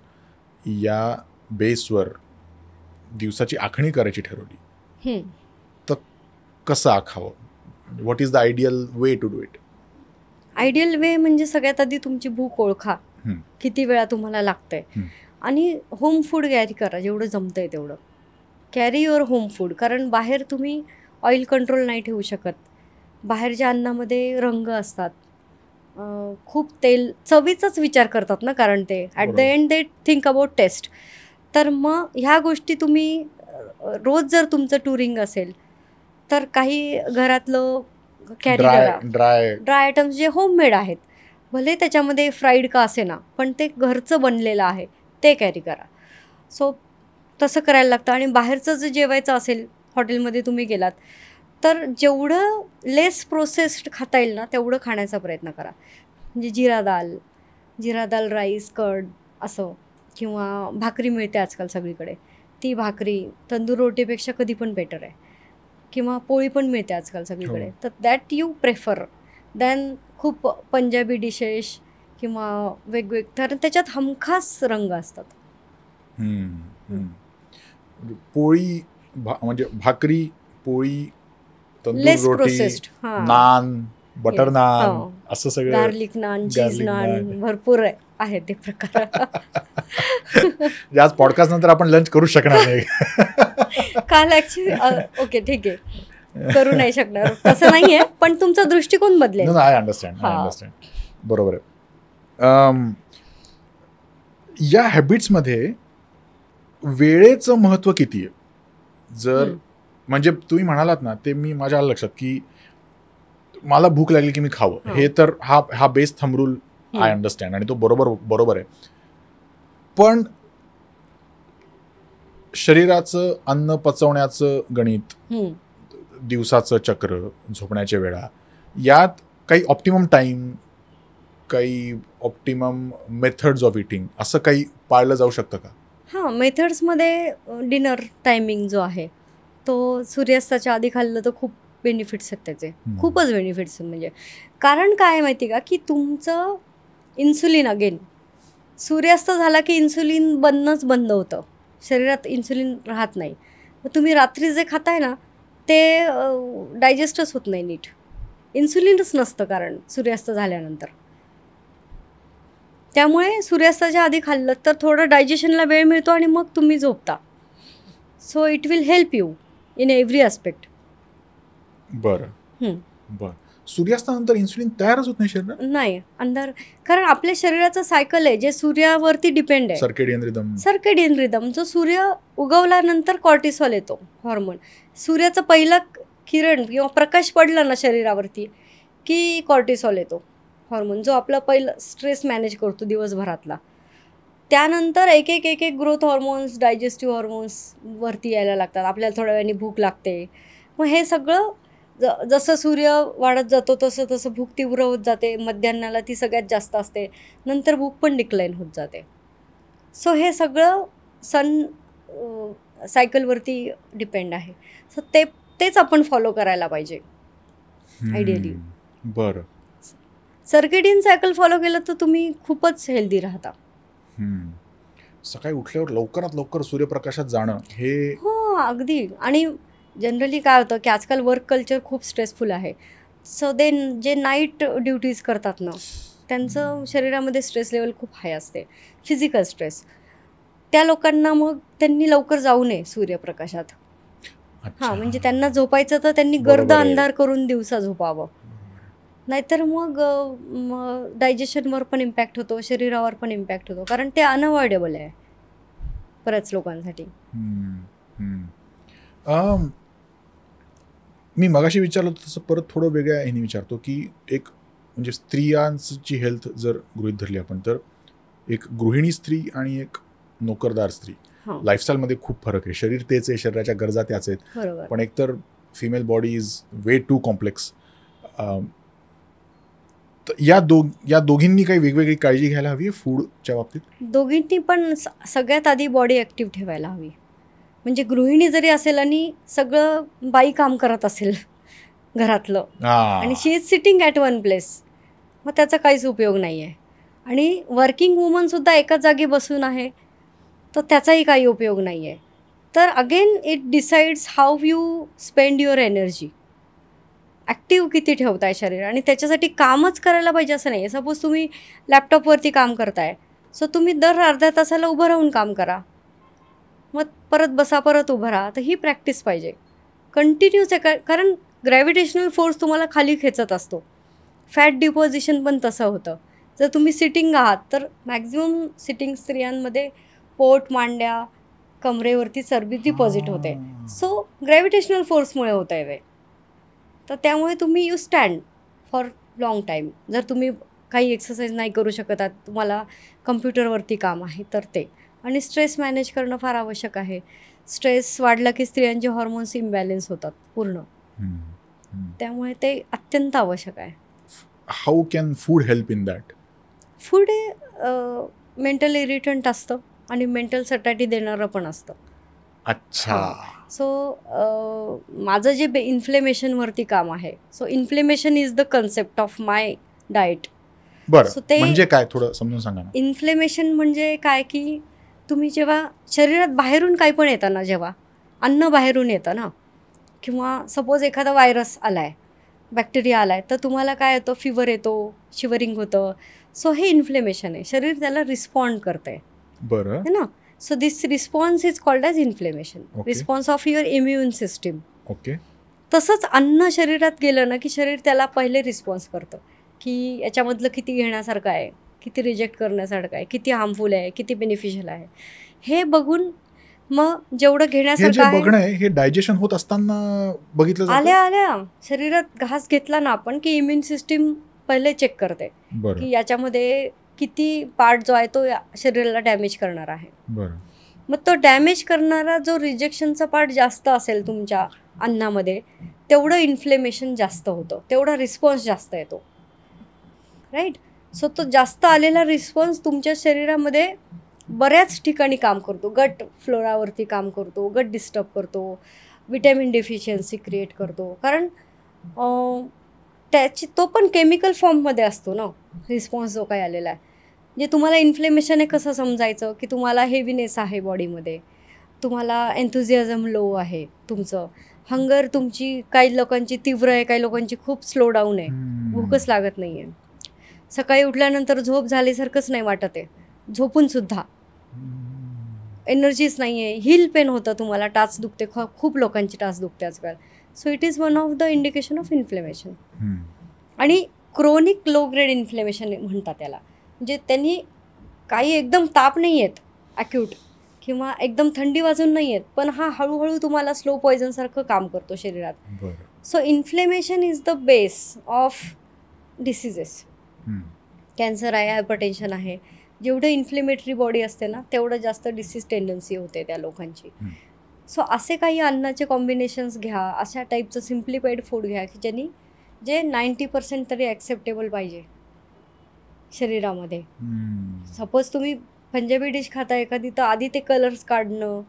या बेसवर दिवसाची आखणी करायची ठरवली तर कसं आखावं? What is the ideal way to do it? Ideal way म्हणजे सगळ्यात आधी तुमची भूक ओळखा, किती वेळा तुम्हाला लागतंय, आणि होम फूड कॅरी करा जेवढं जमतंय तेवढं. Carry your home food. कारण बाहेर तुम्ही ऑइल कंट्रोल नाही ठेवू शकत. बाहेरच्या अन्नामध्ये रंग असतात, खूप तेल, चवीचाच विचार करतात ना, कारण ते at the end they think about taste. तर मग ह्या गोष्टी तुम्ही रोज जर तुमचं टुरिंग असेल तर काही घरातलं कॅरी करा. ड्राय आयटम्स जे होममेड आहेत, भले त्याच्यामध्ये फ्राईड का असे ना, पण ते घरचं बनलेलं आहे ते कॅरी करा. सो तसं करायला लागतं. आणि बाहेरचं जर जेवायचं असेल, हॉटेलमध्ये तुम्ही गेलात तर जेवढं लेस प्रोसेस्ड खाता येईल ना तेवढं खाण्याचा प्रयत्न करा. म्हणजे जिरा दाल राईस, कर्ड असं, किंवा भाकरी मिळते आजकाल सगळीकडे, ती भाकरी तंदूर रोटीपेक्षा कधी पण बेटर आहे. किंवा पोळी पण मिळते आजकाल सगळीकडे, तर दॅट यू प्रेफर दॅन खूप पंजाबी डिशेस किंवा तर त्याच्यात हमखास रंग असतात. पोळी म्हणजे भाकरी, पोळी, तंदूर लेस रोटी, प्रोसेस्ड, नान, बटर नान, असं सगळं, गार्लिक नान, चीज नान, भरपूर आहे ते प्रकार. आज पॉडकास्ट नंतर आपण लंच करू शकणार नाही. काल ऍक्च्युली ओके ठीक आहे, करू नाही शकणार तसं नाहीये, पण तुमचा दृष्टिकोन बदलेल. I understand. बरोबर आहे. या हॅबिट्समध्ये वेळेचं महत्त्व किती आहे? जर म्हणजे तुम्ही म्हणालात ना, ते मी माझ्या लक्षात, की मला भूक लागली की मी खावं, हे तर हा base thumb rule I understand, आणि तो बरोबर आहे. पण शरीराचं अन्न पचवण्याचं गणित, दिवसाचं चक्र, झोपण्याच्या वेळा, यात काही ऑप्टिमम टाईम, काही ऑप्टिमम मेथड्स ऑफ इटिंग असं काही पाळलं जाऊ शकतं का? मेथड्समध्ये डिनर टायमिंग जो आहे तो सूर्यास्ताच्या आधी खाल्लं तर खूप बेनिफिट्स आहेत त्याचे, खूपच बेनिफिट्स आहेत. म्हणजे कारण काय आहे माहिती का, की तुमचं इन्सुलिन, अगेन सूर्यास्त झाला की इन्सुलिन बनणंच बंद होतं, शरीरात इन्सुलिन राहत नाही. मग तुम्ही रात्री जे खाताय ना ते डायजेस्टच होत नाही नीट, इन्सुलिनच नसतं कारण सूर्यास्त झाल्यानंतर. त्यामुळे सूर्यास्ताच्या आधी खाल्लं तर थोडं डायजेशनला वेळ मिळतो आणि मग तुम्ही झोपता. So it will help you in every aspect. बरं. सूर्यास्तानंतर इन्सुलिन तयारच होत नाही शरीरात? नाही, कारण आपल्या शरीराचं सायकल आहे जे सूर्यावरती डिपेंड आहे. सर्केडियन रिदम जो सूर्य उगवल्यानंतर कॉर्टिसॉल येतो, हॉर्मोन. सूर्याचं पहिलं किरण किंवा प्रकाश पडला ना शरीरावरती की कॉर्टिसॉल येतो, हॉर्मोन, जो आपला पहिलं स्ट्रेस मॅनेज करतो दिवसभरातला. त्यानंतर एक एक ग्रोथ हॉर्मोन्स, डायजेस्टिव्ह हॉर्मोन्स वरती यायला लागतात. आपल्याला थोड्या वेळाने भूक लागते. मग हे सगळं जसं सूर्य वाढत जातो तसं भूक तीव्र होत जाते. मध्यान्नाला ती सगळ्यात जास्त असते, नंतर भूक पण डिक्लाइन होत जाते. सो हे सगळं सन सायकलवरती डिपेंड आहे. सो तेच आपण फॉलो करायला पाहिजे आयडियली. बरं. सर्केडियन सायकल फॉलो केलं तर तुम्ही खूपच हेल्दी राहता. सकाळी उठल्यावर लवकरात लवकर सूर्यप्रकाशात जाणं हे हो अगदी. आणि जनरली काय होतं की आजकाल वर्क कल्चर खूप स्ट्रेसफुल आहे. सो दे जे नाईट ड्युटीज करतात ना त्यांचं शरीरामध्ये स्ट्रेस लेवल खूप हाय असते, फिजिकल स्ट्रेस. त्या लोकांना मग त्यांनी लवकर जाऊ नये सूर्यप्रकाशात. हां, म्हणजे त्यांना झोपायचं तर त्यांनी गर्द बरोबर आहे. अंधार करून दिवसा झोपावं. नाहीतर मग डायजेशनवर पण इम्पॅक्ट होतो, शरीरावर पण इम्पॅक्ट होतो, कारण ते अनअवॉइडेबल आहे बऱ्याच लोकांसाठी. मी मगाशी विचारलं होतं तसं परत थोडं वेगळ्या ह्याने विचारतो की एक म्हणजे स्त्रियांची हेल्थ जर गृहीत धरली आपण तर एक गृहिणी स्त्री आणि एक नोकरदार स्त्री हां, लाईफस्टाईलमध्ये खूप फरक आहे. शरीर तेच आहे, शरीराच्या गरजा त्याच आहेत, बरोबर. पण एकतर female body is way too complex. या दोघींनी काही वेगवेगळी काळजी घ्यायला हवी फूडच्या बाबतीत. दोघींनी पण सगळ्यात आधी बॉडी ॲक्टिव्ह ठेवायला हवी. म्हणजे गृहिणी जरी असेल आणि सगळं बाई काम करत असेल घरातलं आणि she is sitting at one place, मग त्याचा काहीच उपयोग नाही आहे. आणि वर्किंग वुमनसुद्धा एकाच जागी बसून आहे तर त्याचाही काही उपयोग नाही आहे. तर again it decides how you spend your energy. Active किती ठेवताय शरीर, आणि त्याच्यासाठी कामच करायला पाहिजे असं नाही आहे. सपोज तुम्ही लॅपटॉपवरती काम करताय, सो तुम्ही दर अर्ध्या तासाला उभं राहून काम करा, मग परत बसा, परत उभं राहा. तर ही प्रॅक्टिस पाहिजे कंटिन्यूच आहे. कारण ग्रॅव्हिटेशनल फोर्स तुम्हाला खाली खेचत असतो. फॅट डिपॉझिशन पण तसं होतं. जर तुम्ही सिटिंग आहात तर मॅक्झिमम सिटिंग स्त्रियांमध्ये पोट, मांड्या, कमरेवरती चरबी डिपॉझिट होते. सो ग्रॅव्हिटेशनल फोर्समुळे होत आहे ते. तर त्यामुळे तुम्ही you stand for long time. जर तुम्ही काही एक्सरसाइज नाही करू शकत आहात, तुम्हाला कम्प्युटरवरती काम आहे तर ते. आणि स्ट्रेस मॅनेज करणं फार आवश्यक आहे. स्ट्रेस वाढला की स्त्रियांचे हॉर्मोन्स इम्बॅलेन्स होतात पूर्ण, त्यामुळे ते अत्यंत आवश्यक आहे. How can food help in that? Food हे मेंटल इरिटंट असतं आणि मेंटल सटाटी देणारं पण असतं. अच्छा. सो माझं जे इन्फ्लेमेशनवरती काम आहे, so inflammation is the concept of my diet. बरं, सो ते म्हणजे काय थोडं समजून सांगा ना. इन्फ्लेमेशन म्हणजे काय की तुम्ही जेव्हा शरीरात बाहेरून काही पण येतं ना, जेव्हा अन्न बाहेरून येतं ना, किंवा सपोज एखादा व्हायरस आला आहे, बॅक्टेरिया आला आहे, तर तुम्हाला काय येतं, फिवर येतो, शिवरिंग होतं. सो हे इन्फ्लेमेशन आहे, शरीर त्याला रिस्पॉन्ड करतं आहे. बरं. है ना. So this response is called as inflammation, response of your immune system. Okay. तसंच अन्न शरीरात गेलं ना की शरीर त्याला पहिले रिस्पॉन्स करतं की याच्यामधलं किती घेण्यासारखं आहे, किती रिजेक्ट करण्यासारखं आहे, किती हार्मफुल आहे, किती बेनिफिशियल आहे. हे बघून मग जेवढं हे घेण्यासारखं जे आहे, बघणं आहे हे डायजेशन होत असताना बघितलं जातं. आल्या आल्या शरीरात घास घेतला ना आपण की इम्युन सिस्टीम पहिले चेक करते बरं. की याच्यामध्ये किती पार्ट जो आहे तो शरीराला डॅमेज करणार आहे. बरं. मग तो डॅमेज करणारा जो रिजेक्शनचा पार्ट जास्त असेल तुमच्या अन्नामध्ये, तेवढं इन्फ्लेमेशन जास्त होतं, तेवढा रिस्पॉन्स जास्त येतो. राईट. सो तो जास्त आलेला रिस्पॉन्स तुमच्या शरीरामध्ये बऱ्याच ठिकाणी काम करतो. गट फ्लोरावरती काम करतो, गट डिस्टर्ब करतो, विटॅमिन डेफिशियन्सी क्रिएट करतो. कारण तो पण केमिकल फॉर्ममध्ये असतो ना रिस्पॉन्स जो काही आलेला आहे. जे तुम्हाला इन्फ्लेमेशन आहे कसं समजायचं की तुम्हाला हेवीनेस आहे बॉडीमध्ये, तुम्हाला एन्थुझियाझम लो आहे, तुमचं हंगर तुमची काही लोकांची तीव्र आहे, काही लोकांची खूप स्लो डाऊन आहे, भूकच लागत नाही आहे, सकाळी उठल्यानंतर झोप झाल्यासारखंच नाही वाटत आहे, झोपूनसुद्धा एनर्जीच नाही आहे, हिल पेन होतं तुम्हाला, टाच दुखते, खूप लोकांची टाच दुखते आजकाल. So it is one of the indication of inflammation. आणि क्रोनिक लो ग्रेड इन्फ्लेमेशन म्हणतात त्याला. म्हणजे त्यांनी काही एकदम ताप नाही आहेत ॲक्यूट किंवा एकदम थंडी वाजून नाही आहेत, पण हा हळूहळू तुम्हाला स्लो पॉयझनसारखं काम करतो शरीरात. So inflammation is the base of diseases. Cancer आहे, हायपरटेन्शन आहे, जेवढं इन्फ्लेमेटरी बॉडी असते ना तेवढं जास्त डिसीज टेंडन्सी होते त्या लोकांची. सो असे काही अन्नाचे कॉम्बिनेशन्स घ्या, अशा टाईपचं सिम्प्लिफाईड फूड घ्या की जे 90% तरी ॲक्सेप्टेबल पाहिजे शरीरामध्ये. सपोज तुम्ही पंजाबी डिश खाता एखादी, तर आधी ते कलर्स काढणं,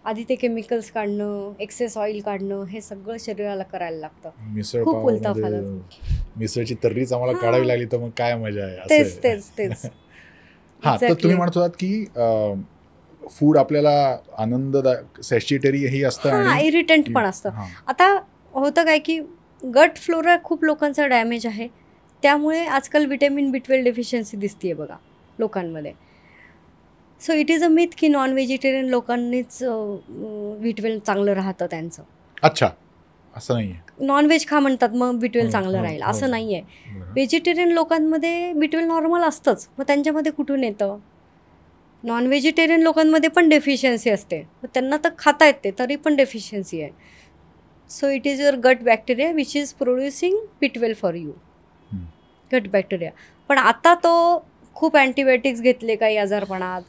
आधी ते केमिकल्स काढणं, एक्सेस ऑइल काढणं, हे सगळं शरीराला करायला लागतं. खूप उलथापालथ. मिसळची तर्रीच आम्हाला काढावी लागली तर मग काय मजा आहे. तेच हां, तर तुम्ही म्हणत होतात की फूड आपल्याला आनंद सॅशिटरी ही असतं हां, आणि इरिटंट पण असतं. हां. आता होतं काय की गट फ्लोरा खूप लोकांचा डॅमेज आहे, त्यामुळे आजकाल विटॅमिन B12 डेफिशियन्सी दिसते बघा लोकांमध्ये. So it is a myth की नॉन व्हेजिटेरियन लोकांनीच B12 चांगलं राहतं त्यांचं. अच्छा, असं नाही आहे. नॉनव्हेज खा म्हणतात मग B12 हो, चांगलं हो, राहील, हो. असं नाही आहे. बरं. व्हेजिटेरियन लोकांमध्ये B12 नॉर्मल असतंच, मग त्यांच्यामध्ये कुठून येतं? नॉन व्हेजिटेरियन लोकांमध्ये पण डेफिशियन्सी असते, मग त्यांना तर खाता येते तरी पण डेफिशियन्सी आहे. सो इट इज युअर गट bacteria which is producing B12 for you. हं. गट बॅक्टेरिया. पण आता तो खूप अँटीबायोटिक्स घेतले काही आजारपणात,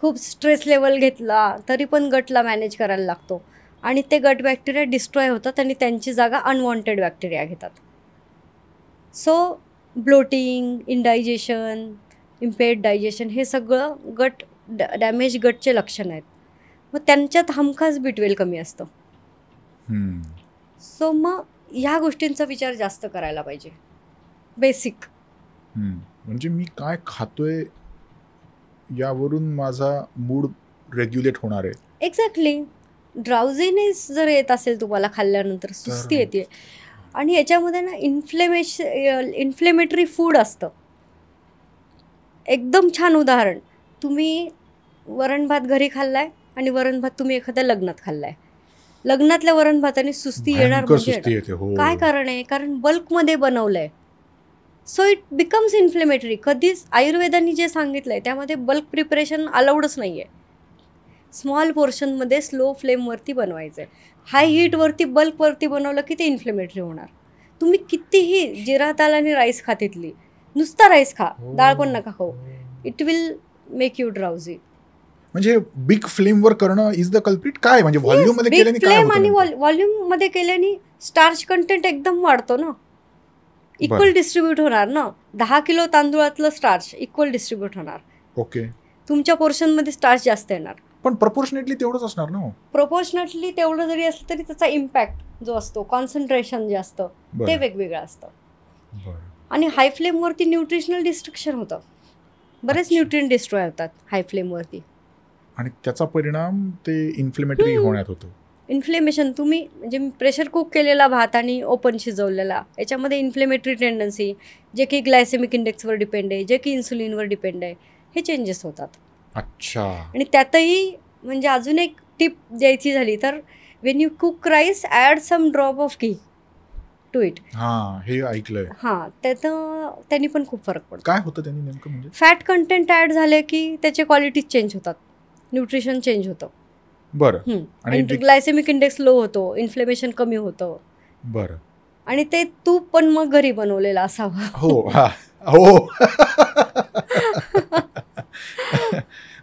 खूप स्ट्रेस लेवल घेतला तरी पण गटला मॅनेज करायला लागतो आणि ते गट बॅक्टेरिया डिस्ट्रॉय होतात आणि त्यांची जागा अनवॉन्टेड बॅक्टेरिया घेतात. So bloating, indigestion, impaired digestion हे सगळं गट डॅमेज गटचे लक्षण आहेत. मग त्यांच्यात हमखास B12 कमी असतं. हं. सो मग ह्या गोष्टींचा विचार जास्त करायला पाहिजे. बेसिक. म्हणजे मी काय खातोय यावरून माझा मूड रेग्युलेट होणार आहे. एक्झॅक्टली. ड्राउझीनेस जर येत असेल तुम्हाला खाल्ल्यानंतर, सुस्ती येते आणि याच्यामध्ये ना इन्फ्लेमेटरी फूड असतं. एकदम छान उदाहरण, तुम्ही वरण भात घरी खाल्लाय आणि वरण भात तुम्ही एखाद्या लग्नात खाल्लाय. लग्नातल्या वरण भाताने सुस्ती येणार भयंकर म्हणजे सुस्ती येते. हो. काय कारण आहे? कारण बल्कमध्ये बनवलंय. So it becomes inflammatory. कधीच आयुर्वेदाने जे सांगितलंय त्यामध्ये बल्क प्रिपरेशन अलाउडच नाही आहे. स्मॉल पोर्शनमध्ये स्लो फ्लेमवरती बनवायचं आहे. हाय हीटवरती बल्कवरती बनवलं की ते इन्फ्लेमेटरी होणार. तुम्ही कितीही जिरा दाल आणि राईस खा, तिथली नुसता राईस खा, डाळ पण नका खाऊ, इट विल मेक यू ड्राउझी. म्हणजे बिग फ्लेमवर करणं इज द कल्प्रिट. काय म्हणजे व्हॉल्यूम मध्ये केल्याने काय फ्लेम आणि होतं? व्हॉल्यूम मध्ये केल्याने स्टार्च कंटेंट एकदम वाढतो ना, इक्वल डिस्ट्रीब्यूट होणार ना. 10 किलो तांदूळातलं स्टार्च इक्वल डिस्ट्रीब्यूट होणार. ओके. तुमच्या पोर्शनमध्ये स्टार्च जास्त येणार. पण प्रपोर्शनेटली तेवढंच असणार ना. प्रोपोर्शनेटली तेवढं जरी असलं तरी त्याचा इम्पॅक्ट जो असतो, कॉन्सन्ट्रेशन जे असतं ते वेगवेगळं असतं. आणि हाय फ्लेमवरती न्यूट्रिशनल डिस्ट्रक्शन होतं. बरेच न्यूट्रिएंट डिस्ट्रॉय होतात हाय फ्लेमवरती आणि त्याचा परिणाम ते इन्फ्लेमेटरी होण्यात होतो. इन्फ्लेमेशन. तुम्ही म्हणजे प्रेशर कुक केलेला भात आणि ओपन शिजवलेला याच्यामध्ये इन्फ्लेमेटरी टेंडन्सी, जे की ग्लायसेमिक इंडेक्सवर डिपेंड आहे, जे की इन्सुलिनवर डिपेंड आहे, हे चेंजेस होतात. अच्छा. आणि त्यातही म्हणजे अजून एक टिप द्यायची झाली तर, when you cook rice add some drop of ghee to it. हां, हे ऐकलंय. हां, त्यांनी पण खूप फरक पडतो. काय होतं त्यांनी नेमकं? म्हणजे फॅट कंटेंट ॲड झाले की त्याचे क्वालिटीज चेंज होतात, न्यूट्रिशन चेंज होतं. बरं. आणि ग्लायसेमिक इंडेक्स लो होतो, इन्फ्लेमेशन कमी होतं. बरं. आणि ते तूप पण मग घरी बनवलेलं असावं. हो. हो.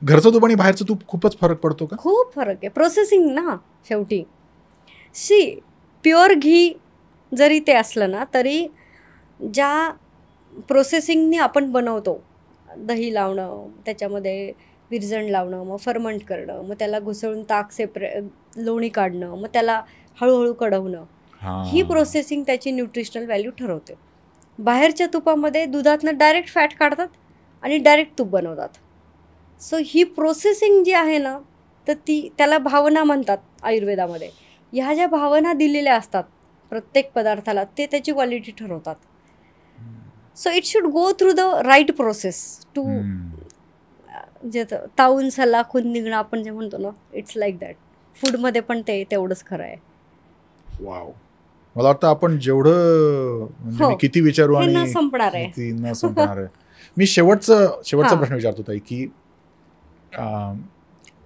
घरचं तूप आणि बाहेरचं तूप खूपच फरक पडतो का? खूप फरक आहे. प्रोसेसिंग ना शेवटी. प्युअर घी जरी ते असलं ना तरी ज्या प्रोसेसिंगनी आपण बनवतो, दही लावणं, त्याच्यामध्ये विरजण लावणं, मग फर्मंट करणं, मग त्याला घुसळून ताक लोणी काढणं, मग त्याला हळूहळू कढवणं, ही प्रोसेसिंग त्याची न्यूट्रिशनल व्हॅल्यू ठरवते. बाहेरच्या तुपामध्ये दुधातनं डायरेक्ट फॅट काढतात आणि डायरेक्ट तूप बनवतात. सो ही प्रोसेसिंग जी आहे ना, तर त्याला भावना म्हणतात आयुर्वेदामध्ये. ह्या ज्या भावना दिलेल्या असतात प्रत्येक पदार्थाला, ते त्याची क्वालिटी ठरवतात. So it should go through the right process too, जे ताऊन सलाखून निघणं आपण जे म्हणतो ना, इट्स लाईक दॅट. फूडमध्ये पण ते तेवढंच खरं आहे. वाव. मला वाटतं आपण जेवढं म्हणजे मी किती विचारू आणि न संपणार आहे. मी शेवटचा प्रश्न विचारतो ताई, की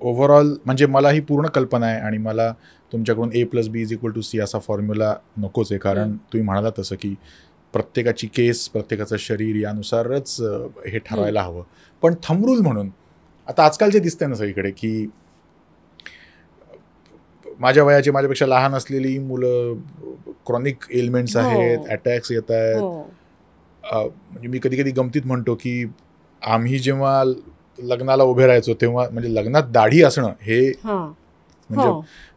ओव्हरऑल म्हणजे मला ही पूर्ण कल्पना आहे आणि मला तुमच्याकडून A+B=C असा फॉर्म्युला नकोच आहे. कारण तुम्ही म्हणाला तसं की प्रत्येकाची केस, प्रत्येकाचं शरीर यानुसारच हे ठरवायला हवं. पण थंब रूल म्हणून आता आजकाल जे दिसतंय ना सगळीकडे, की माझ्या वयाची, माझ्यापेक्षा लहान असलेली मुलं, क्रॉनिक एलिमेंट्स आहेत, अटॅक्स येत आहेत. म्हणजे मी कधी कधी गमतीत म्हणतो की आम्ही जेव्हा लग्नाला उभे राहायचो तेव्हा म्हणजे लग्नात दाढी असणं हे म्हणजे,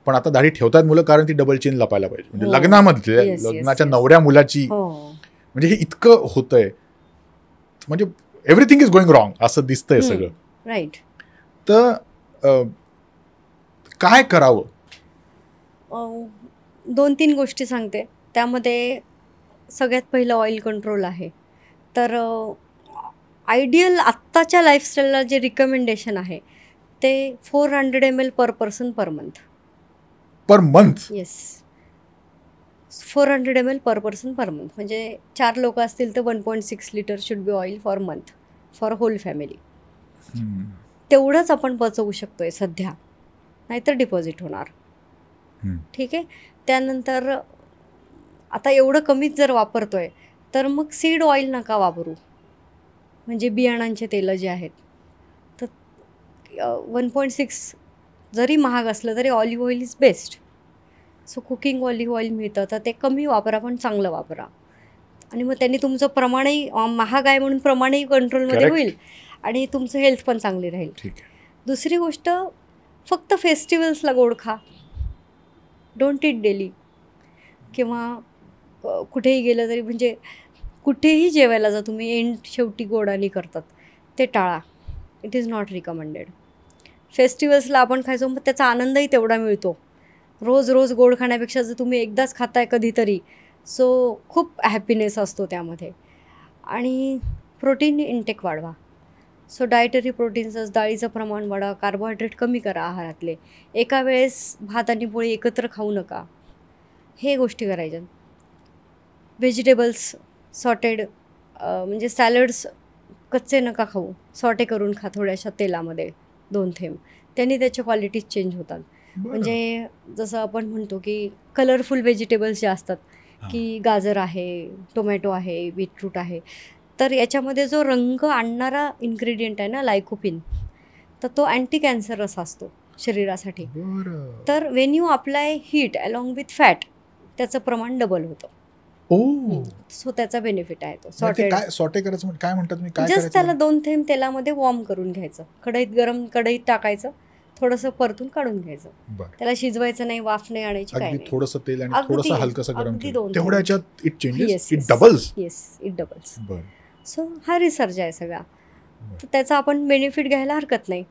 पण आता दाढी ठेवतात मुलं कारण ती डबल चेन लपायला पाहिजे. म्हणजे लग्नामध्ये लग्नाच्या नवऱ्या मुलाची, म्हणजे हे इतकं होतंय. म्हणजे एव्हरीथिंग इज गोइंग रॉंग असं दिसतंय सगळं. राईट. तर काय करावं? 2-3 गोष्टी सांगते. त्यामध्ये सगळ्यात पहिलं ऑइल कंट्रोल आहे. तर आयडियल आत्ताच्या लाईफस्टाईलला जे रिकमेंडेशन आहे ते 400 ml per person per month. Per month? Yes, 400 ml per person per month. म्हणजे 4 लोक असतील तर 1.6 litre should be oil for month for whole family. तेवढंच आपण पचवू शकतोय सध्या, नाहीतर डिपॉझिट होणार. ठीक आहे. त्यानंतर आता एवढं कमीच जर वापरतोय तर मग सीड ऑइल नका वापरू, म्हणजे बियाणांचे तेलं जे आहेत. तर 1.6 जरी महाग असलं तरी olive oil is best. So cooking olive oil मिळतं तर ते कमी वापरा पण चांगलं वापरा. आणि मग त्यांनी तुमचं प्रमाणही महाग आहे म्हणून प्रमाणही कंट्रोलमध्ये होईल आणि तुमचं हेल्थ पण चांगली राहील. दुसरी गोष्ट, फक्त फेस्टिवल्सला गोड खा. Don't it daily. किंवा कुठेही गेलं तरी, म्हणजे कुठेही जेवायला जा तुम्ही, एंड शेवटी गोडानी करतात, ते टाळा. It is not recommended. फेस्टिवल्सला आपण खायचो मग त्याचा आनंदही तेवढा मिळतो. रोज रोज गोड खाण्यापेक्षा जर तुम्ही एकदाच खाताय कधीतरी, सो खूप हॅपीनेस असतो त्यामध्ये. आणि प्रोटीन इंटेक वाढवा. सो डायटरी प्रोटीन्स, डाळीचं प्रमाण वाढवा, कार्बोहायड्रेट कमी करा आहारातले. एका वेळेस भात आणि पोळी एकत्र खाऊ नका. हे गोष्टी करायच्या. व्हेजिटेबल्स सॉटेड, म्हणजे सॅलड्स कच्चे नका खाऊ, सॉटे करून खा थोड्याशा तेलामध्ये 2 थेंब. त्यांनी त्याच्या क्वालिटीज चेंज होतात. म्हणजे जसं आपण म्हणतो की कलरफुल व्हेजिटेबल्स जे असतात, की गाजर आहे, टोमॅटो आहे, बीटरूट आहे, तर याच्यामध्ये जो रंग आणणारा इन्ग्रेडियंट आहे ना, लायकोपिन, तर तो अँटी कॅन्सरस असतो शरीरासाठी. तर when you apply heat along with fat, त्याचं प्रमाण डबल होतं. सो त्याचा बेनिफिट आहे तो. सॉटे करायचं काय म्हणतात मी? जस्ट त्याला 2 थेंब तेलामध्ये वॉर्म करून घ्यायचं. गरम कढईत टाकायचं, थोडंसं परतून काढून घ्यायचं. त्याला शिजवायचं नाही, वाफ नाही आणायची, काय नाही. थोडंसं तेल आणि थोडंसं हलकंसं गरम केलं, तेवढ्याच्यात it changes, it doubles. Yes, it doubles. So हा रिसर्च आहे सगळा. तर त्याचा आपण बेनिफिट घ्यायला हरकत नाही.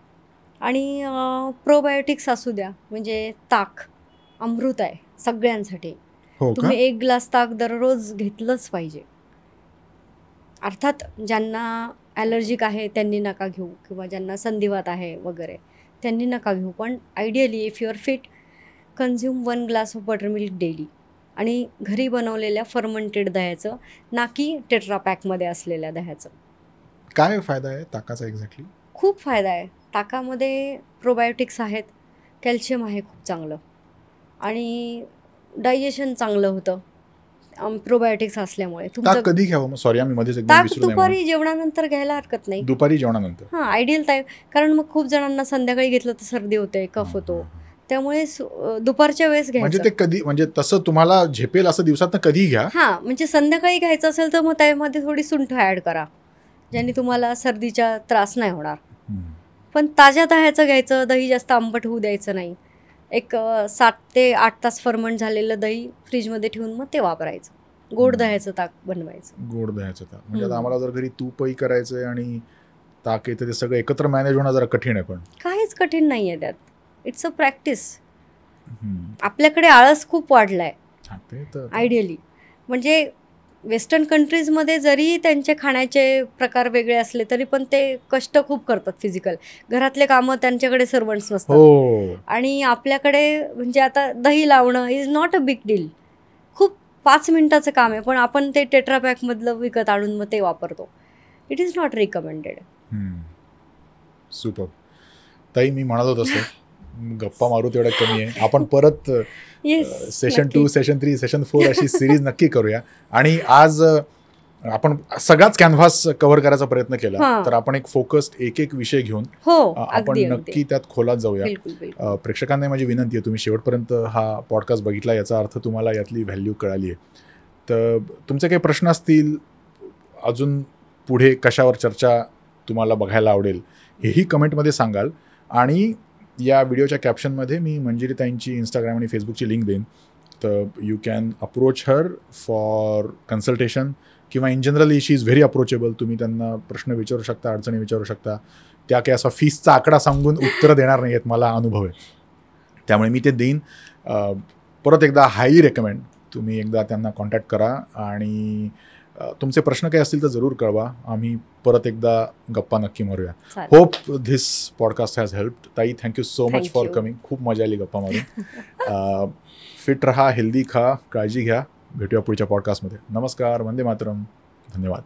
आणि प्रोबायोटिक्स असू द्या, म्हणजे ताक अमृत आहे सगळ्यांसाठी. तुम्ही 1 ग्लास ताक दररोज घेतलंच पाहिजे. अर्थात ज्यांना ॲलर्जिक आहे त्यांनी नका घेऊ, किंवा ज्यांना संधिवात आहे वगैरे त्यांनी नका घेऊ. पण ideally if you are fit, consume 1 glass of buttermilk daily. आणि घरी बनवलेल्या फर्मंटेड दह्याचं, ना की टेट्रापॅकमध्ये असलेल्या दह्याचं. काय फायदा आहे ताकाचा एक्झॅक्टली? खूप फायदा आहे. ताकामध्ये प्रोबायोटिक्स आहेत, कॅल्शियम आहे खूप चांगलं, आणि डायजेशन चांगलं होतं प्रोबायोटिक्स असल्यामुळे. ताक कधी घ्यावं? सॉरी आम्ही मध्येच एकदम ताक विसरू नये. दुपारी जेवणानंतर घ्यायला हरकत नाही. दुपारी जेवणानंतर? हां, आयडियल टाईम. कारण मग खूप जणांना संध्याकाळी घेतलं तर सर्दी होते, कफ होतो. त्यामुळे दुपारच्या वेळेस घ्यायचं. म्हणजे ते कधी, म्हणजे तसं तुम्हाला झेपेल असं दिवसात कधी घ्या. म्हणजे संध्याकाळी घ्यायचं असेल तर मग त्यामध्ये थोडी सुंठ ॲड करा, ज्याने तुम्हाला सर्दीचा त्रास नाही होणार. पण ताज्या दह्याचं घ्यायचं. दही जास्त आंबट होऊ द्यायचं नाही. एक 7 ते 8 तास फर्मंट झालेलं दही फ्रीजमध्ये ठेवून मग ते वापरायचं. गोड दह्याचं ताक बनवायचं. गोड दह्याचं ताक म्हणजे आता आम्हाला जर घरी तूपही करायचं आहे आणि ताक येतं, ते सगळं एकत्र मॅनेज होणं जरा कठीण आहे. पण काहीच कठीण नाही आहे त्यात. It's a practice. आपल्याकडे आळस खूप वाढला आहे आयडियली. म्हणजे वेस्टर्न कंट्रीजमध्ये जरी त्यांचे खाण्याचे प्रकार वेगळे असले तरी पण ते कष्ट खूप करतात फिजिकल. घरातले कामं त्यांच्याकडे सर्वंट्स नसतात. आणि आपल्याकडे म्हणजे आता दही लावणं is not a big deal. खूप 5 मिनिटाचं काम आहे, पण आपण ते टेट्रापॅकमधलं विकत आणून मग ते वापरतो. It is not recommended. Super. ताई, मी म्हणालो तसं गप्पा मारू तेवढं कमी आहे. आपण परत सेशन 2, सेशन 3, सेशन 4 अशी सिरीज नक्की करूया. आणि आज आपण सगळाच कॅनव्हास कव्हर करायचा प्रयत्न केला, तर आपण एक फोकस्ड एक विषय घेऊन आपण नक्की त्यात खोलात जाऊया. प्रेक्षकांना माझी विनंती आहे, तुम्ही शेवटपर्यंत हा पॉडकास्ट बघितला, याचा अर्थ तुम्हाला यातली व्हॅल्यू कळाली आहे. तर तुमचे काही प्रश्न असतील, अजून पुढे कशावर चर्चा तुम्हाला बघायला आवडेल, हेही कमेंटमध्ये सांगाल. आणि या व्हिडिओच्या कॅप्शनमध्ये मी मंजिरी ताईंची इंस्टाग्राम आणि फेसबुकची लिंक देईन. तर you can approach her for consultation किंवा in generally she is very approachable. तुम्ही त्यांना प्रश्न विचारू शकता, अडचणी विचारू शकता. त्या काही असा फीसचा आकडा सांगून उत्तरं देणार नाही आहेत, मला अनुभव आहे. त्यामुळे मी ते देईन. परत एकदा हायली रेकमेंड, तुम्ही एकदा त्यांना कॉन्टॅक्ट करा आणि तुमचे प्रश्न काही असतील तर जरूर कळवा. आम्ही परत एकदा गप्पा नक्की मारूया. Hope this podcast has helped. ताई, thank you so much for coming. खूप मजा आली गप्पा मारून. फिट रहा, हेल्दी खा, काळजी घ्या. भेटूया पुढच्या पॉडकास्टमध्ये. नमस्कार, वंदे मातरम, धन्यवाद.